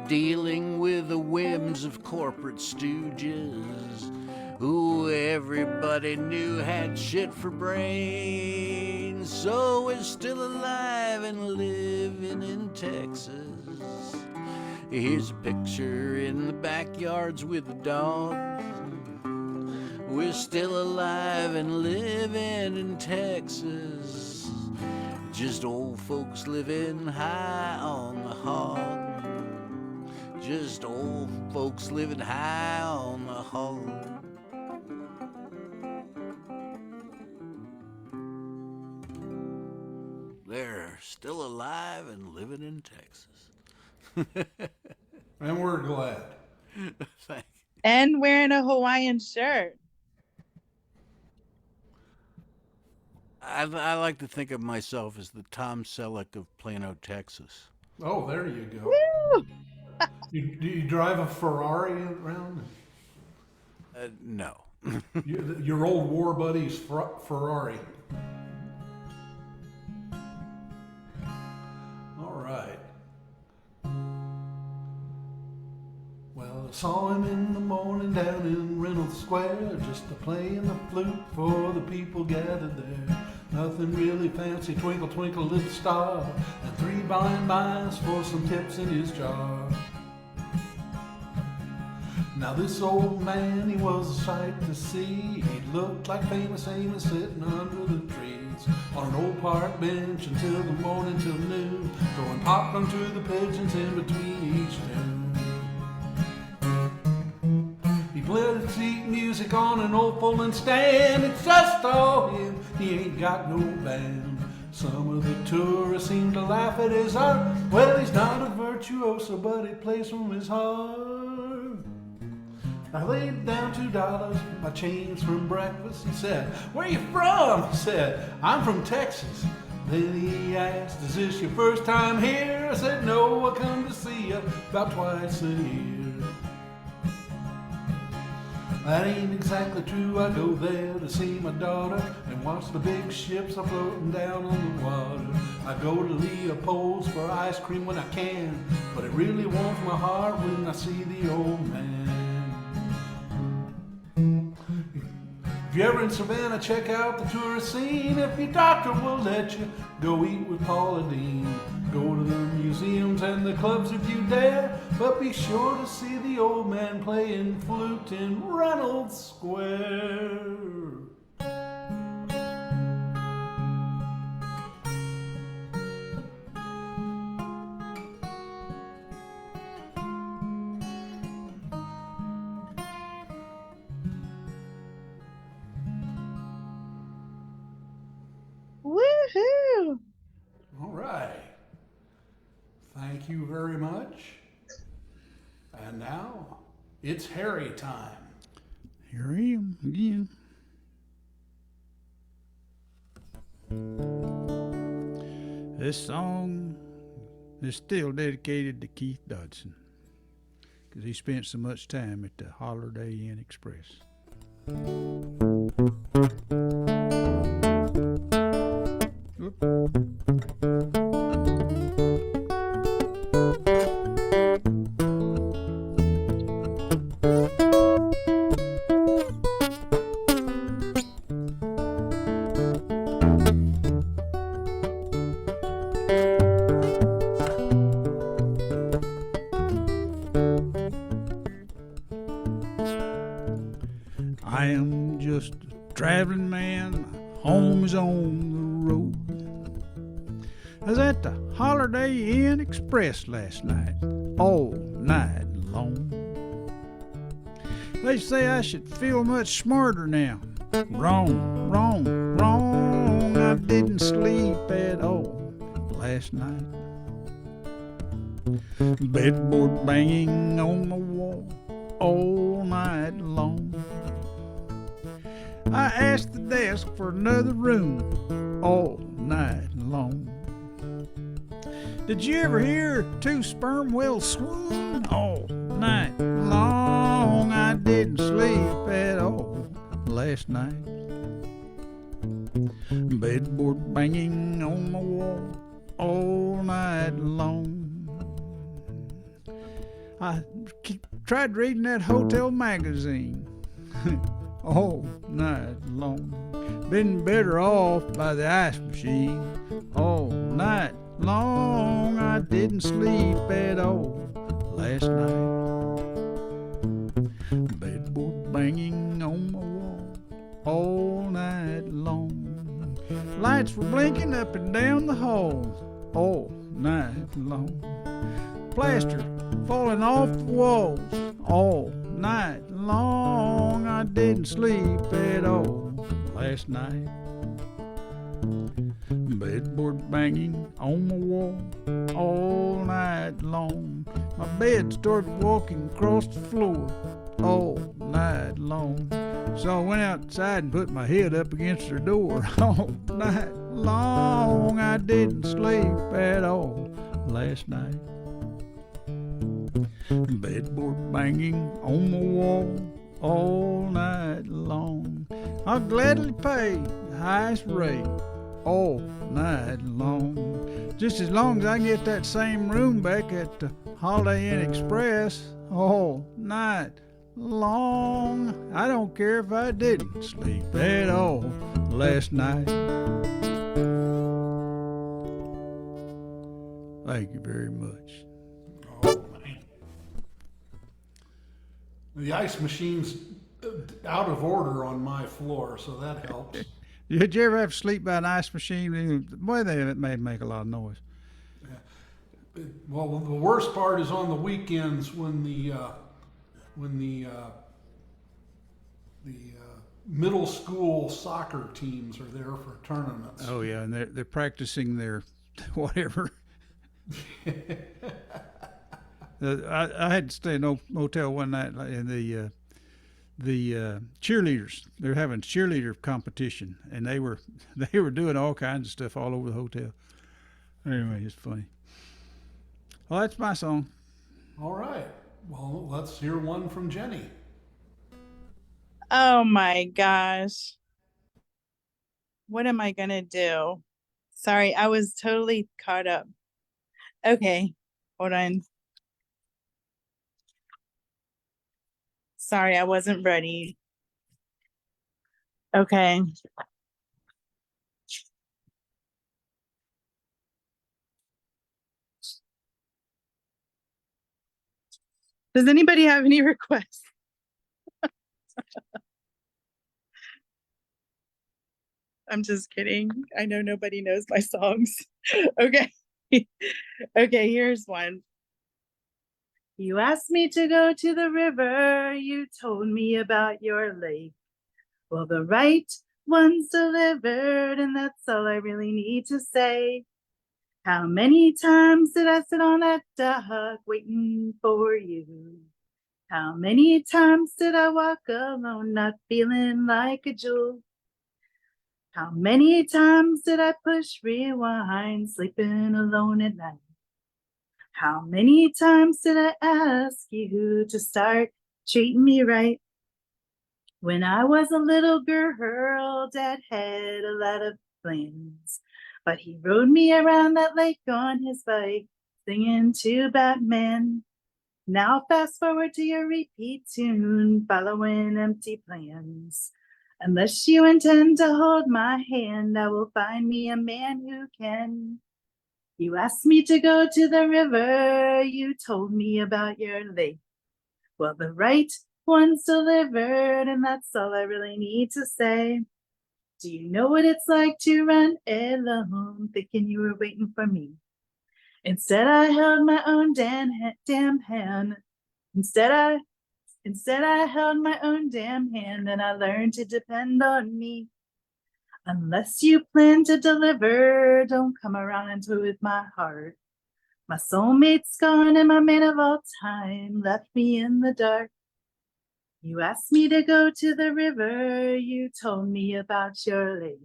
dealing with the whims of corporate stooges who everybody knew had shit for brains. So we're still alive and living in Texas. Here's a picture in the backyards with the dogs. We're still alive and living in Texas. Just old folks living high on the hog. Just old folks living high on the hog. They're still alive and living in Texas. And we're glad. Thank you. And wearing a Hawaiian shirt. I like to think of myself as the Tom Selleck of Plano, Texas. Oh, there you go. Do you drive a Ferrari around? No. Your old war buddy's Ferrari. All right. Well, I saw him in the morning down in Reynolds Square, just a playing the flute for the people gathered there. Nothing really fancy, twinkle, twinkle, little star, and 3 blind mice for some tips in his jar. Now this old man, he was a sight to see. He looked like famous Amos sitting under the trees on an old park bench until the morning till noon, throwing popcorn to the pigeons in between each tune. He played sheet music on an old folding stand. It's just all him, he ain't got no band. Some of the tourists seem to laugh at his art. Well, he's not a virtuoso, but he plays from his heart. I laid down $2, my change from breakfast. He said, "Where you from?" I said, "I'm from Texas." Then he asked, "Is this your first time here?" I said, "No, I come to see you about twice a year." That ain't exactly true, I go there to see my daughter and watch the big ships a floating down on the water. I go to Leopold's for ice cream when I can, but it really warms my heart when I see the old man. If you're ever in Savannah, check out the tourist scene. If your doctor will let you, go eat with Paula Deen. Go to the museums and the clubs if you dare, but be sure to see the old man playing flute in Reynolds Square. Woohoo! All right. Thank you very much. And now it's Harry time. Here I am again. This song is still dedicated to Keith Dodson because he spent so much time at the Holiday Inn Express. I am just a traveling man, my home is on the road. I was at the Holiday Inn Express last night, all night long. They say I should feel much smarter now. Wrong, wrong, wrong. I didn't sleep at all last night. Bedboard banging on the wall all night long. I asked the desk for another room all night long. Did you ever hear two sperm whales swoon all night long? I didn't sleep at all last night. Bedboard banging on the wall all night long. I tried reading that hotel magazine all night long. Been better off by the ice machine all night long. I didn't sleep at all last night. Bedboard banging on my wall all night long. Lights were blinking up and down the hall all night long. Plaster falling off the walls all night long. I didn't sleep at all last night. Bedboard banging on the wall all night long. My bed started walking across the floor all night long. So I went outside and put my head up against her door all night long. I didn't sleep at all last night. Bedboard banging on the wall all night long. I'll gladly pay the highest rate all night long, just as long as I can get that same room back at the Holiday Inn Express all night long. I don't care if I didn't sleep at all last night. Thank you very much. Oh, man. The ice machine's out of order on my floor, so that helps. Did you ever have to sleep by an ice machine? Boy, they may make a lot of noise. Well, the worst part is on the weekends when the middle school soccer teams are there for tournaments. Oh yeah, and they're practicing their whatever. I had to stay in a motel one night, and the cheerleaders, they're having cheerleader competition, and they were doing all kinds of stuff all over the hotel. Anyway, it's funny. Well, that's my song. All right. Well, let's hear one from Jenny. Oh my gosh. What am I gonna do? Sorry, I was totally caught up. Okay, hold on. Sorry, I wasn't ready. Okay. Does anybody have any requests? I'm just kidding. I know nobody knows my songs. Okay. Okay, here's one. You asked me to go to the river. You told me about your lake. Well, the right one's delivered, and that's all I really need to say. How many times did I sit on that dock waiting for you? How many times did I walk alone, not feeling like a jewel? How many times did I push rewind, sleeping alone at night? How many times did I ask you to start treating me right? When I was a little girl, Dad had a lot of plans, but he rode me around that lake on his bike, singing to Batman. Now fast forward to your repeat tune, following empty plans. Unless you intend to hold my hand, I will find me a man who can. You asked me to go to the river, you told me about your lake. Well, the right one's delivered, and that's all I really need to say. Do you know what it's like to run alone, thinking you were waiting for me? Instead, I held my own damn hand. Instead, I held my own damn hand, and I learned to depend on me. Unless you plan to deliver, don't come around and toy with my heart. My soulmate's gone, and my man of all time left me in the dark. You asked me to go to the river, you told me about your lake.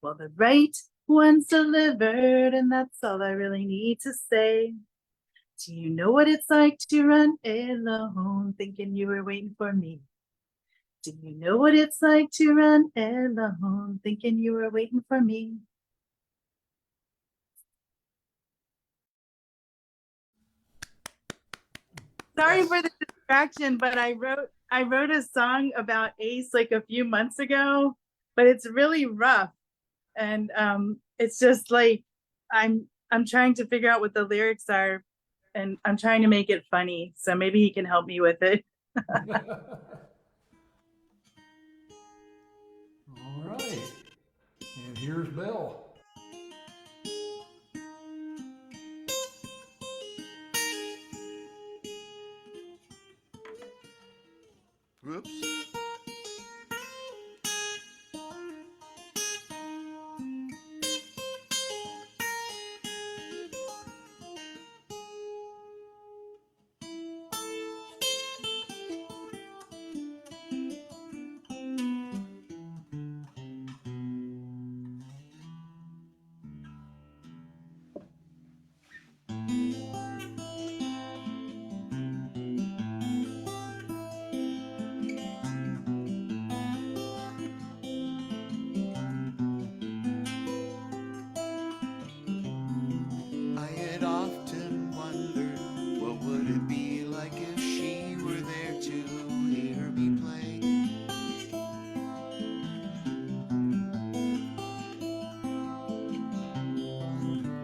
Well, the right one's delivered, and that's all I really need to say. Do you know what it's like to run alone, thinking you were waiting for me? Do you know what it's like to run alone, thinking you were waiting for me? Sorry for the distraction, but I wrote a song about Ace like a few months ago, but it's really rough. And it's just like I'm trying to figure out what the lyrics are, and I'm trying to make it funny. So maybe he can help me with it. All right. And here's Bill. Whoops. I had often wondered what would it be like if she were there to hear me play.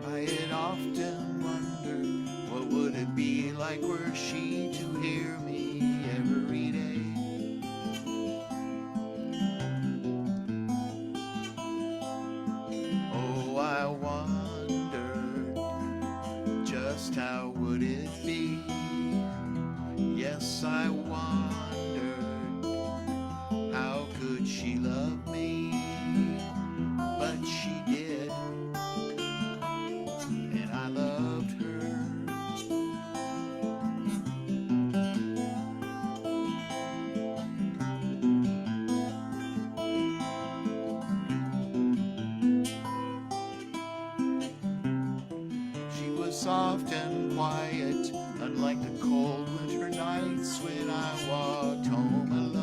I had often wondered what would it be like were she to hear me every day. Oh, I wondered just how would it be? Yes, I wondered how could she love me? But she did, and I loved her. She was soft and quiet, unlike the cold winter nights when I walked home alone.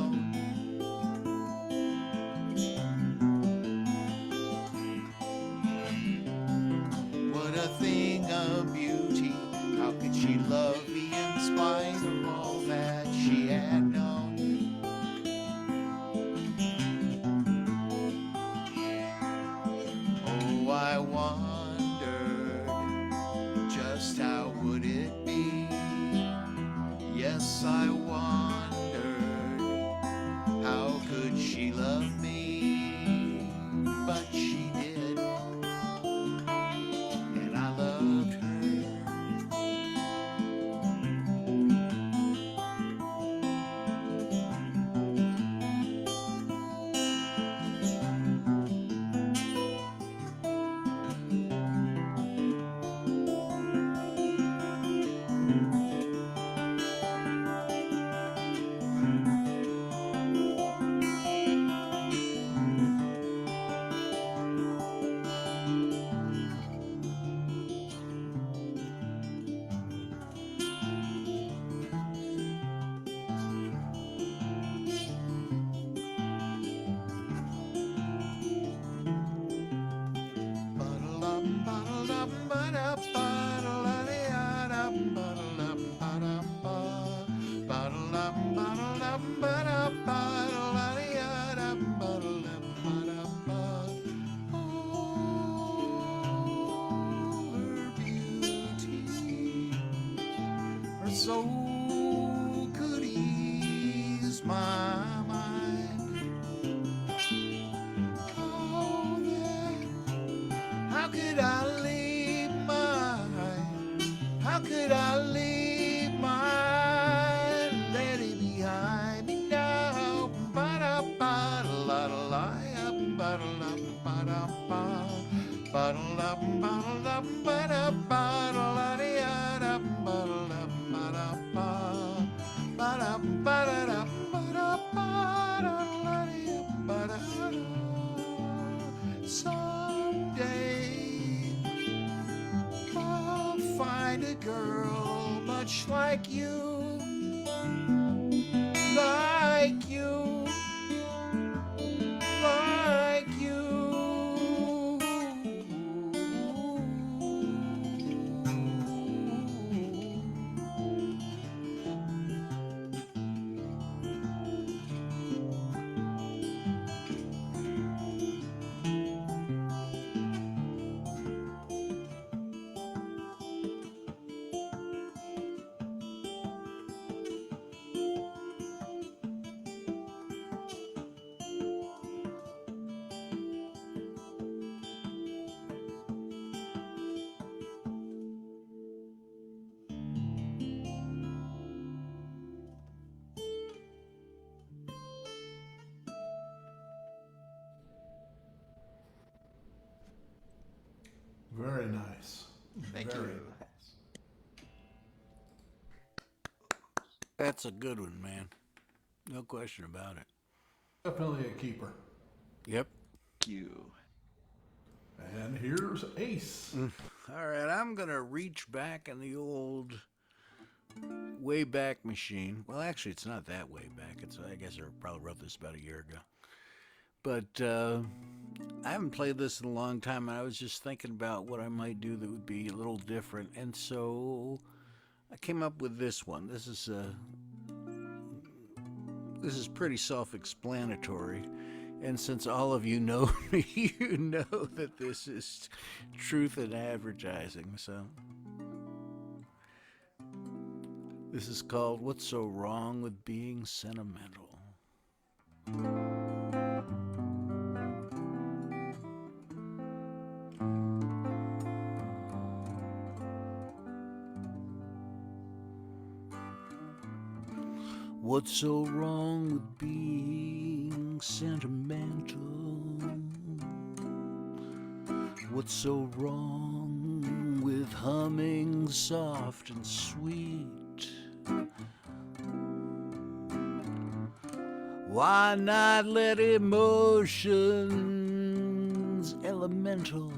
like you, like you, like you. Very nice. Thank you. Very nice. That's a good one, man. No question about it. Definitely a keeper. Yep. Thank you. And here's Ace. All right, I'm going to reach back in the old Wayback Machine. Well, actually, it's not that way back. I guess I probably wrote this about a year ago. But I haven't played this in a long time, and I was just thinking about what I might do that would be a little different. And so I came up with this one. This is pretty self-explanatory. And since all of you know me, you know that this is truth in advertising. So this is called What's So Wrong with Being Sentimental? What's so wrong with being sentimental? What's so wrong with humming soft and sweet? Why not let emotions elemental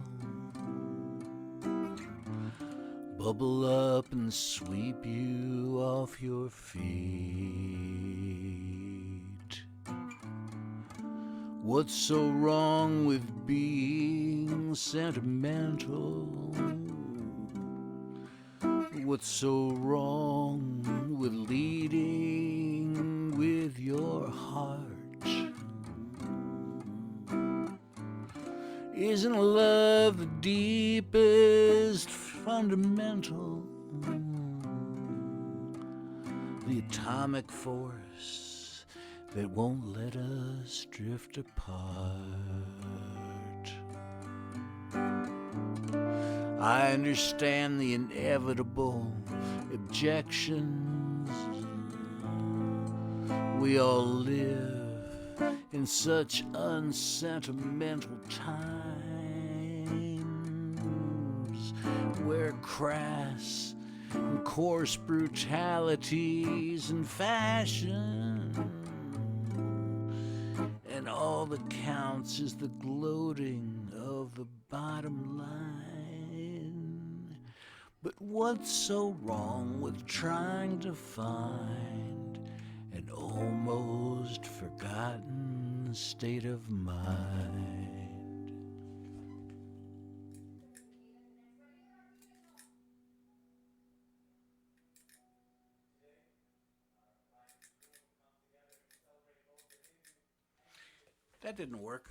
bubble up and sweep you off your feet? What's so wrong with being sentimental? What's so wrong with leading with your heart? Isn't love the deepest fundamental, the atomic force that won't let us drift apart? I understand the inevitable objections. We all live in such unsentimental times where crass and coarse brutalities and fashion, and all that counts is the gloating of the bottom line. But what's so wrong with trying to find an almost forgotten state of mind? That didn't work.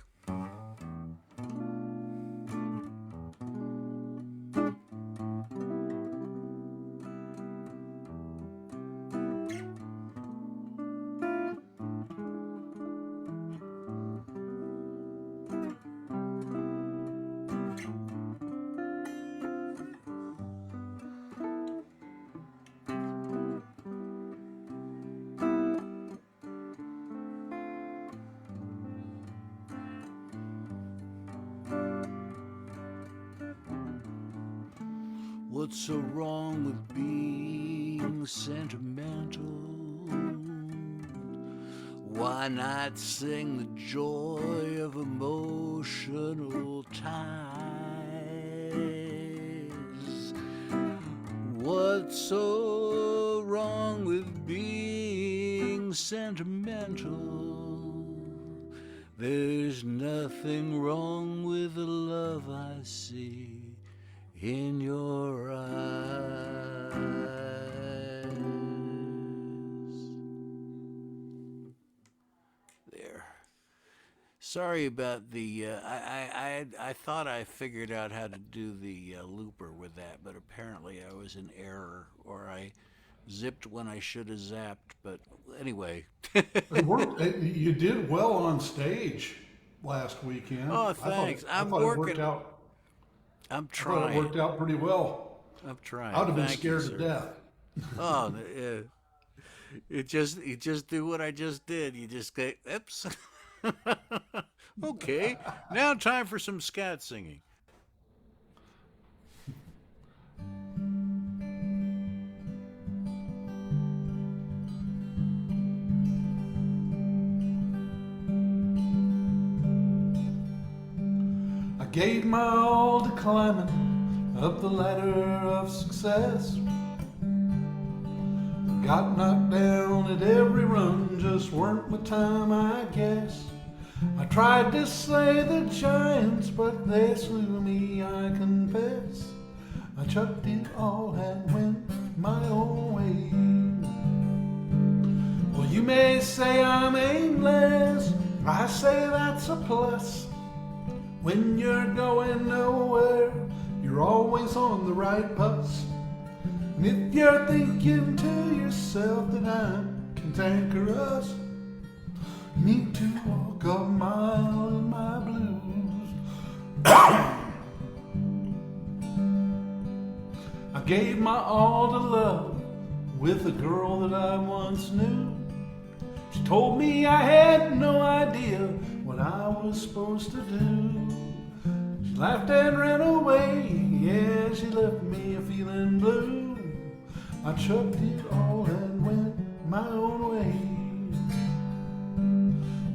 What's so wrong with being sentimental? Why not sing the joy of emotional ties? What's so wrong with being sentimental. There's nothing wrong with the love I see in your eyes. There. Sorry about the. I thought I figured out how to do the looper with that, but apparently I was in error, or I zipped when I should have zapped. But anyway. It worked. You did well on stage last weekend. Oh, thanks. I thought it worked out. I'm I thought it trying. worked out pretty well. I'm trying. I would have been Thank you, scared to sir. death. Oh, you just do what I just did. You just go, oops. Okay, now time for some scat singing. I gave my all to climbing up the ladder of success. Got knocked down at every run, just weren't my time, I guess. I tried to slay the giants, but they slew me, I confess. I chucked it all and went my own way. Well, you may say I'm aimless, I say that's a plus. When you're going nowhere, you're always on the right bus. And if you're thinking to yourself that I'm cantankerous, you need to walk a mile in my blues. I gave my all to love with a girl that I once knew. She told me I had no idea what I was supposed to do. She laughed and ran away, yeah, she left me feeling blue. I chucked it all and went my own way.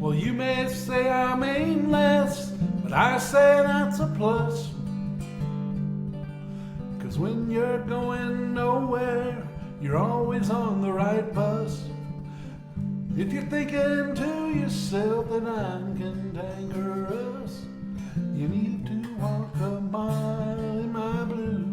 Well, you may say I'm aimless, but I say that's a plus. 'Cause when you're going nowhere, you're always on the right bus. If you're thinking to yourself that I'm cantankerous, you need to walk a mile in my blue.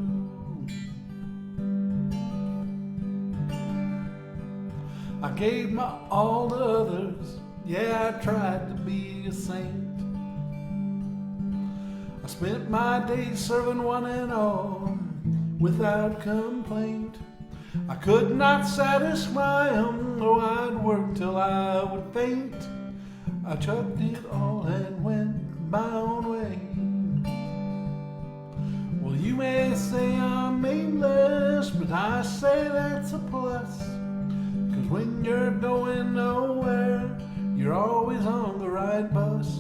I gave my all to others, yeah, I tried to be a saint. I spent my days serving one and all without complaint. I could not satisfy 'em, though I'd work till I would faint. I chucked it all and went my own way. Well, you may say I'm aimless, but I say that's a plus. 'Cause when you're going nowhere, you're always on the right bus.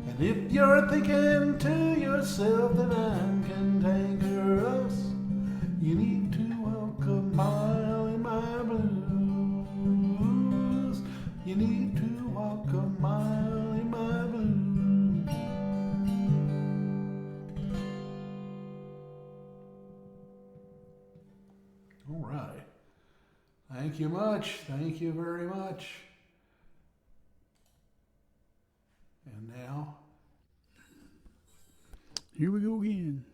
And if you're thinking to yourself that I'm cantankerous, you need to walk a mile in my blues. You need to walk a mile in my blues. All right. Thank you much. Thank you very much. And now, Here we go again.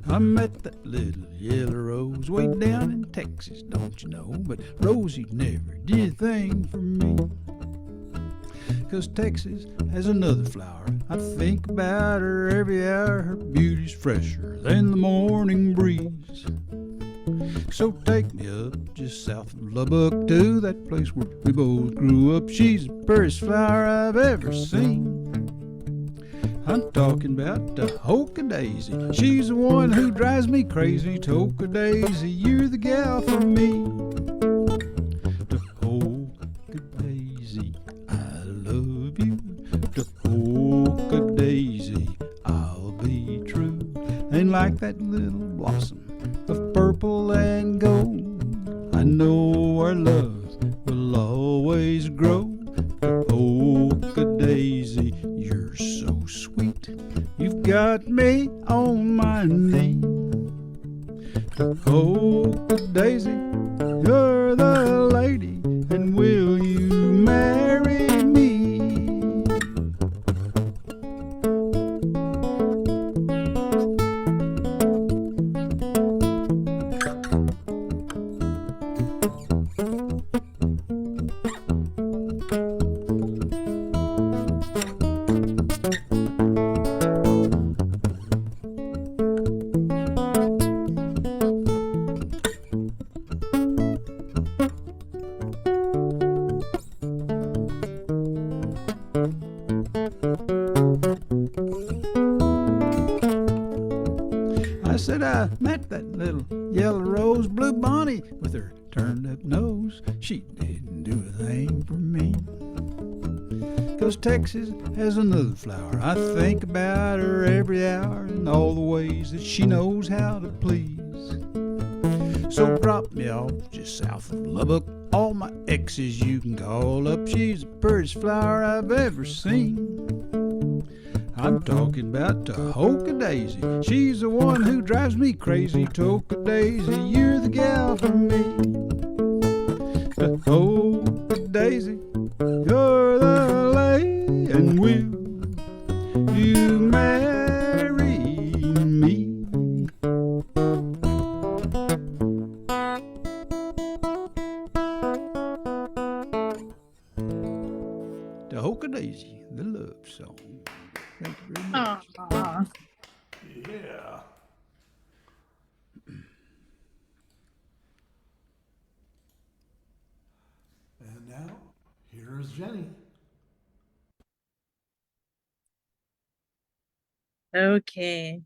I met that little yellow rose way down in Texas, don't you know? But Rosie never did a thing for me. 'Cause Texas has another flower. I think about her every hour. Her beauty's fresher than the morning breeze. So take me up just south of Lubbock to that place where we both grew up. She's the prettiest flower I've ever seen. I'm talking about Toka Daisy. She's the one who drives me crazy. Toka Daisy, you're the gal for me. Toka Daisy, I love you. Toka Daisy, I'll be true. And like that little blossom of purple and gold, I know our love will always grow. got me on my knee. Oh, Daisy, you're the lady, and will you marry me? I said I met that little yellow rose blue bonnie with her turned up nose. She didn't do a thing for me. 'Cause Texas has another flower. I think about her every hour and all the ways that she knows how to please. So drop me off just south of Lubbock. All my exes you can call up. She's the prettiest flower I've ever seen. I'm talking about Tahoka Daisy. She's the one who drives me crazy. Tahoka Daisy, you're the gal for me. Tahoka Daisy, you're the lady, and will you marry me? Tahoka Daisy, the love song. Thank you very much. Aw. Yeah. And now, here is Jenny. Okay.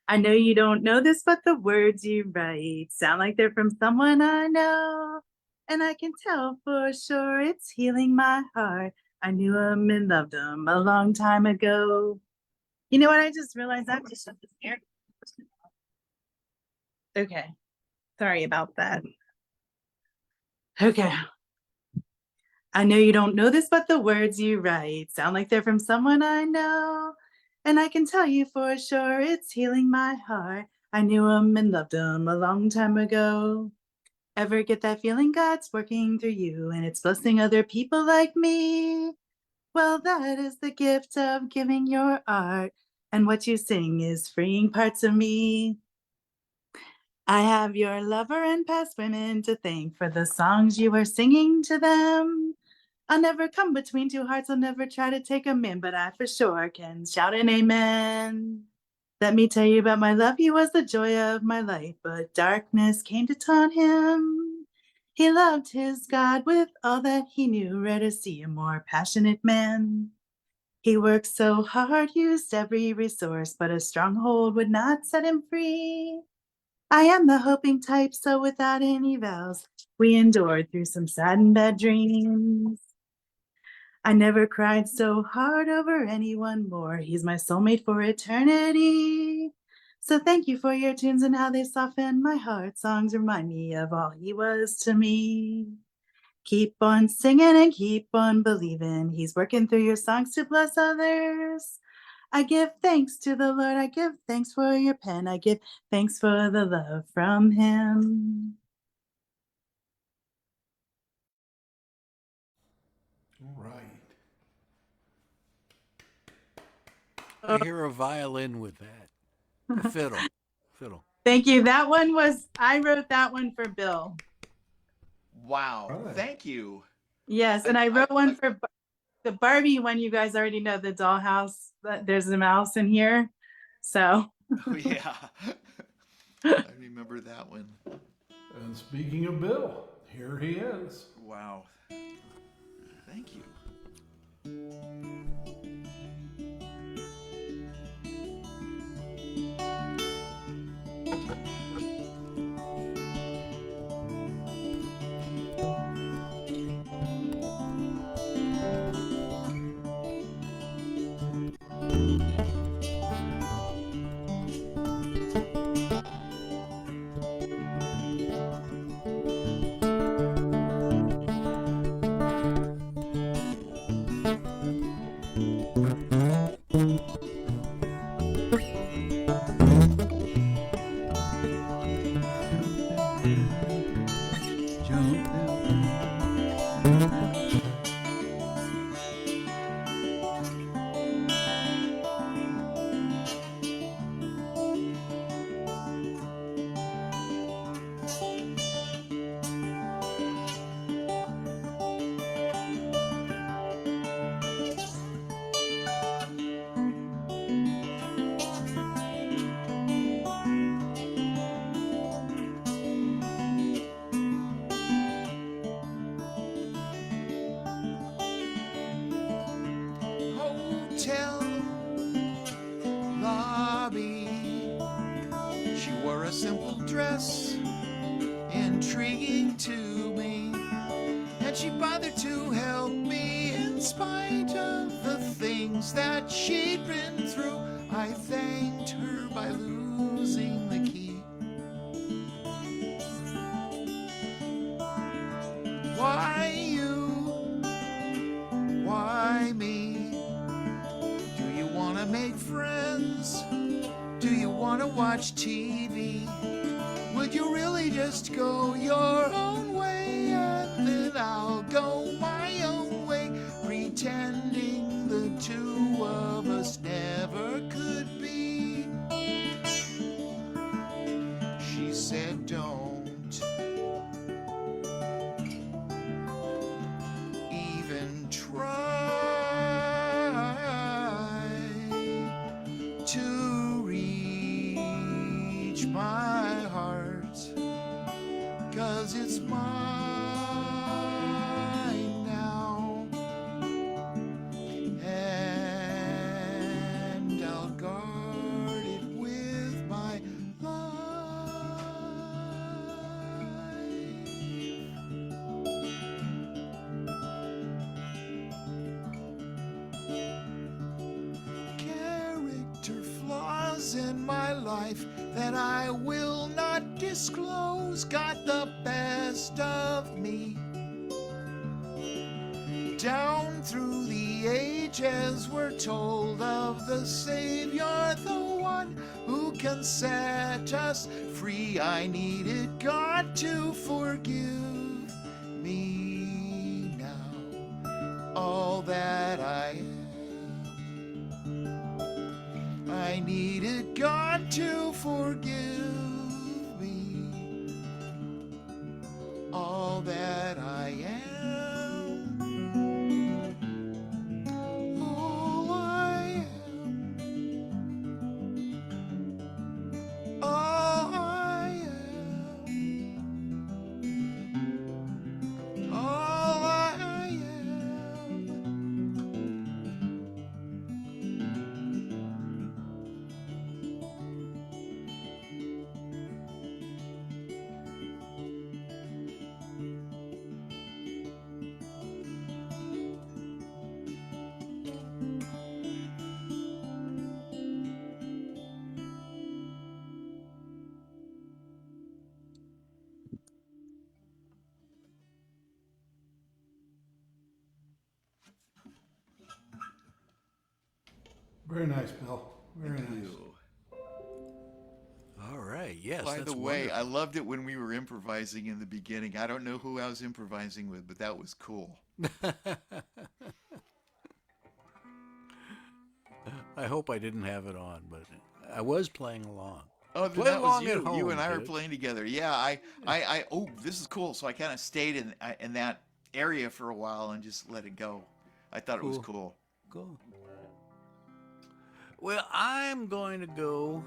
I know you don't know this, but the words you write sound like they're from someone I know. And I can tell for sure it's healing my heart. I knew him and loved him a long time ago. You know what? I just realized I have to shut this air. Okay. Sorry about that. Okay. I know you don't know this, but the words you write sound like they're from someone I know. And I can tell you for sure it's healing my heart. I knew him and loved him a long time ago. Ever get that feeling God's working through you and it's blessing other people like me? Well, that is the gift of giving your art. And what you sing is freeing parts of me. I have your lover and past women to thank for the songs you were singing to them. I'll never come between two hearts, I'll never try to take them in, but I for sure can shout an amen. Let me tell you about my love, he was the joy of my life, but darkness came to taunt him. He loved his God with all that he knew, rare to see a more passionate man. He worked so hard, used every resource, but a stronghold would not set him free. I am the hoping type, so without any vows, we endured through some sad and bad dreams. I never cried so hard over anyone more. He's my soulmate for eternity. So thank you for your tunes and how they soften my heart. Songs remind me of all he was to me. Keep on singing and keep on believing. He's working through your songs to bless others. I give thanks to the Lord. I give thanks for your pen. I give thanks for the love from him. All right. I hear a violin with that. A fiddle. Fiddle. Thank you. That one was, I wrote that one for Bill. Wow. Right. Thank you. Yes, and I wrote one for the Barbie one. You guys already know the dollhouse. There's a mouse in here. So. Oh, yeah. I remember that one. And speaking of Bill, here he is. Wow. Thank you. simple dress intriguing to me, and she bothered to help me in spite of the things that she'd been through. I thanked her by losing the key. Why you? Why me? Do you want to make friends? Do you want to watch TV? Would you really just go your own way and then I'll go my own way, pretending the two of us never could be? She said, don't even try to reach my heart, 'cause it's mine now, and I'll guard it with my life. Character flaws in my life that I will not disclose got the best of me. Down through the ages we're told of the Savior, the one who can set us free. I needed God to forgive me now, all that I am. I needed God to forgive me, all that I am. All I am. All I am. All I am. Very nice, Bill. Very nice. All right. Yes. By that's the way, I wonderful. loved it when we were improvising in the beginning. I don't know who I was improvising with, but that was cool. I hope I didn't have it on, but I was playing along. Oh, then Play that was along at you. You home, and I were kids. playing together. Yeah, oh, this is cool. So I kind of stayed in that area for a while and just let it go. I thought it was cool. Cool. Well, I'm going to go.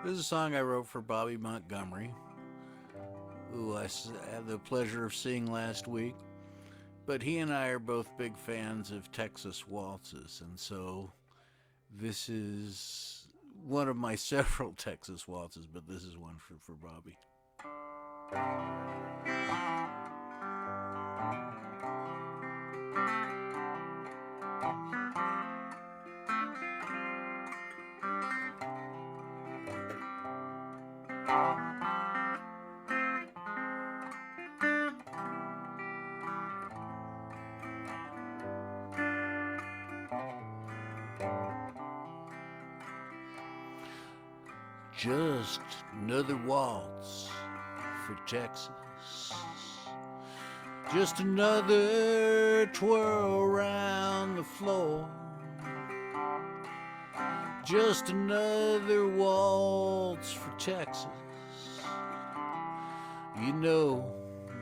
This is a song I wrote for Bobby Montgomery, who I had the pleasure of seeing last week. But he and I are both big fans of Texas waltzes, and so this is one of my several Texas waltzes, but this is one for Bobby. Just another waltz for Texas. Just another twirl around the floor. Just another waltz for Texas. You know,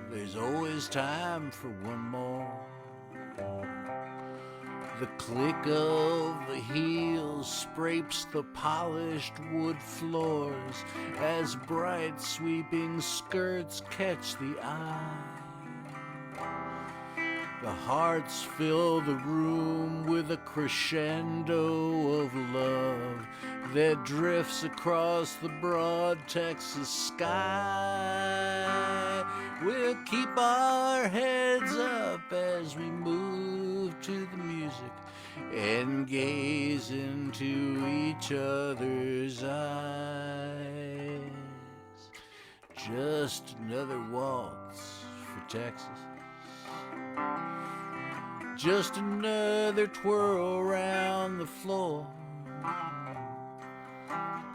there's always time for one more. The click of the heels scrapes the polished wood floors as bright sweeping skirts catch the eye. The The hearts fill the room with a crescendo of love that drifts across the broad Texas sky. We'll keep our heads up as we move to the music and gaze into each other's eyes. Just another waltz for Texas. Just another twirl around the floor.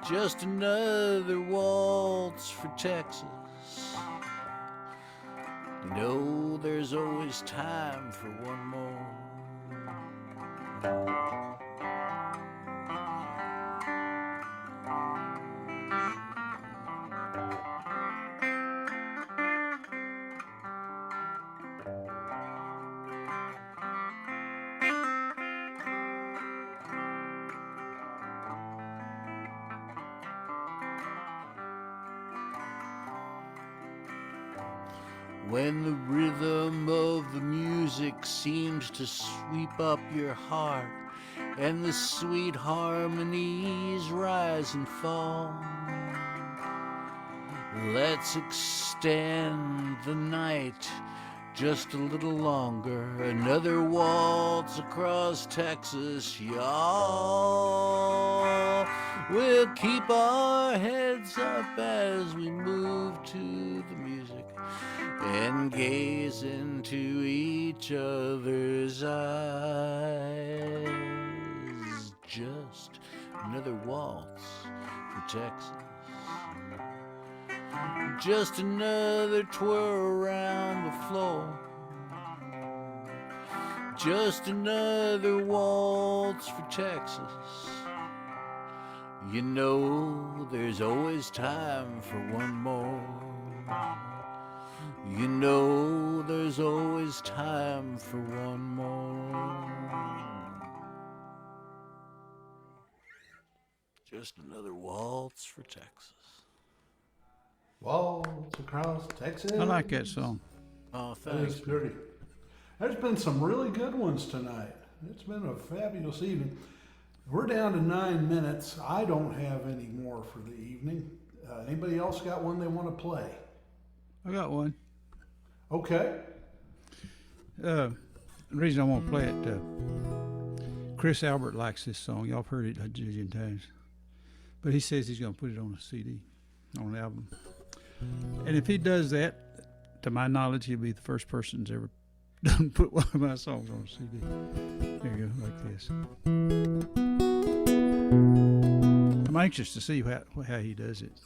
Just another waltz for Texas. No, there's always time for one more. When the rhythm of the music seems to sweep up your heart, and the sweet harmonies rise and fall, let's extend the night just a little longer. Another waltz across Texas, y'all. We'll keep our heads up as we move to the music and gaze into each other's eyes. Just another waltz for Texas. Just another twirl around the floor. Just another waltz for Texas. You know there's always time for one more. You know there's always time for one more. Just another waltz for Texas. Waltz across Texas. I like that song. Oh, That is thanks. pretty. There's been some really good ones tonight. It's been a fabulous evening. We're down to 9 minutes. I don't have any more for the evening. Anybody else got one they want to play? I got one. Okay. The reason I want to play it, Chris Albert likes this song. Y'all have heard it a jillion times. But he says he's going to put it on a CD, on an album. And if he does that, to my knowledge, he'll be the first person that's ever done put one of my songs on a CD. There you go, like this. I'm anxious to see how he does it.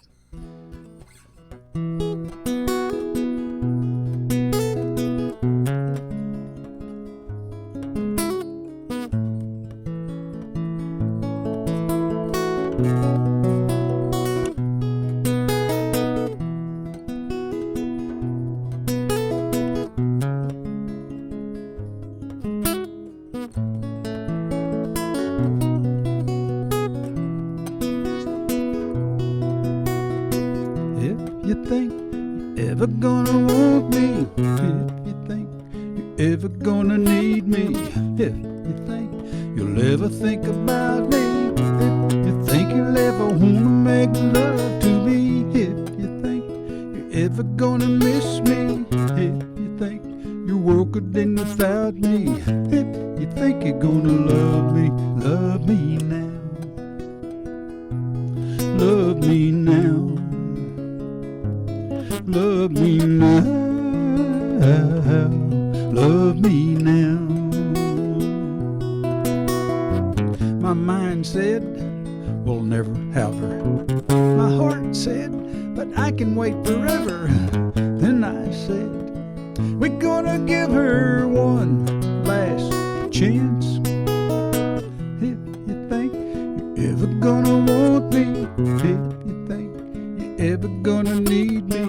Think about me if you think you'll ever wanna make love to me, if you think you're ever gonna miss me, if you think your world could end without me, if you think you're gonna love me now, love me now, love me now, love me now. My mind said, we'll never have her. My heart said, but I can wait forever. Then I said, we're gonna give her one last chance. If you think you're ever gonna want me, if you think you're ever gonna need me,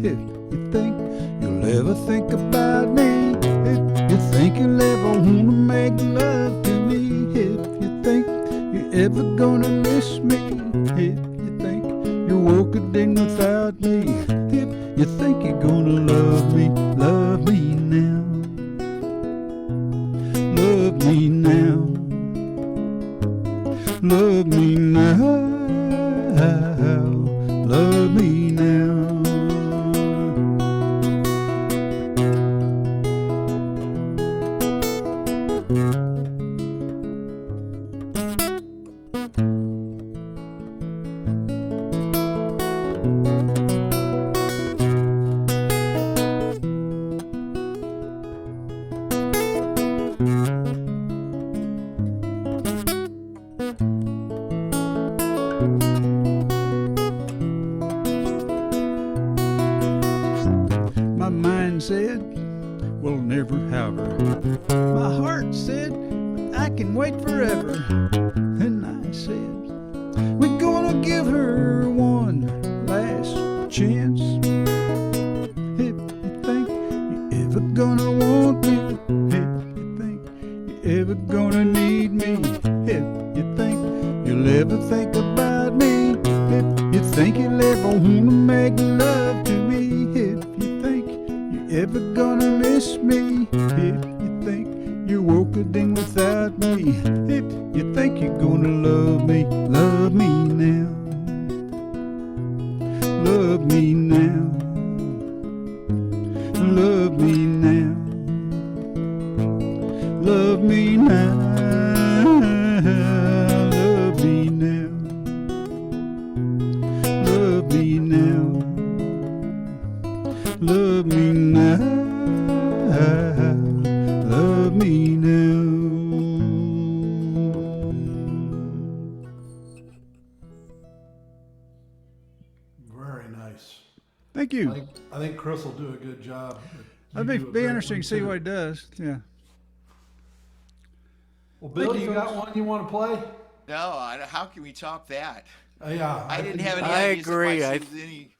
if you think you'll ever think about me, if you think you'll ever wanna make love to me, if you think you're ever gonna miss me, if you think your world could end without me, if you think you're gonna love me now, me now. Love me now. Love me now. My mind said, we'll never have her. My heart said, I can wait forever. And I said, we're gonna give her one last chance. If you think you're ever gonna want me, if you think you're ever gonna need me, if you think you'll ever think about me, if you think you'll ever wanna make love to me, if you think you're ever gonna miss me, if you think you're walking without me, if you think you're gonna love me now. Love me now. Love me now. Love me now. Love me now. Love me now. Love me now. Love me now. Very nice. Thank I you. think Chris will do a good job. It'd be interesting to see what he does. Yeah. Well, Bill, Thank you, you got folks. one you want to play? No, how can we top that? Yeah. I didn't have any I ideas if agree. I see any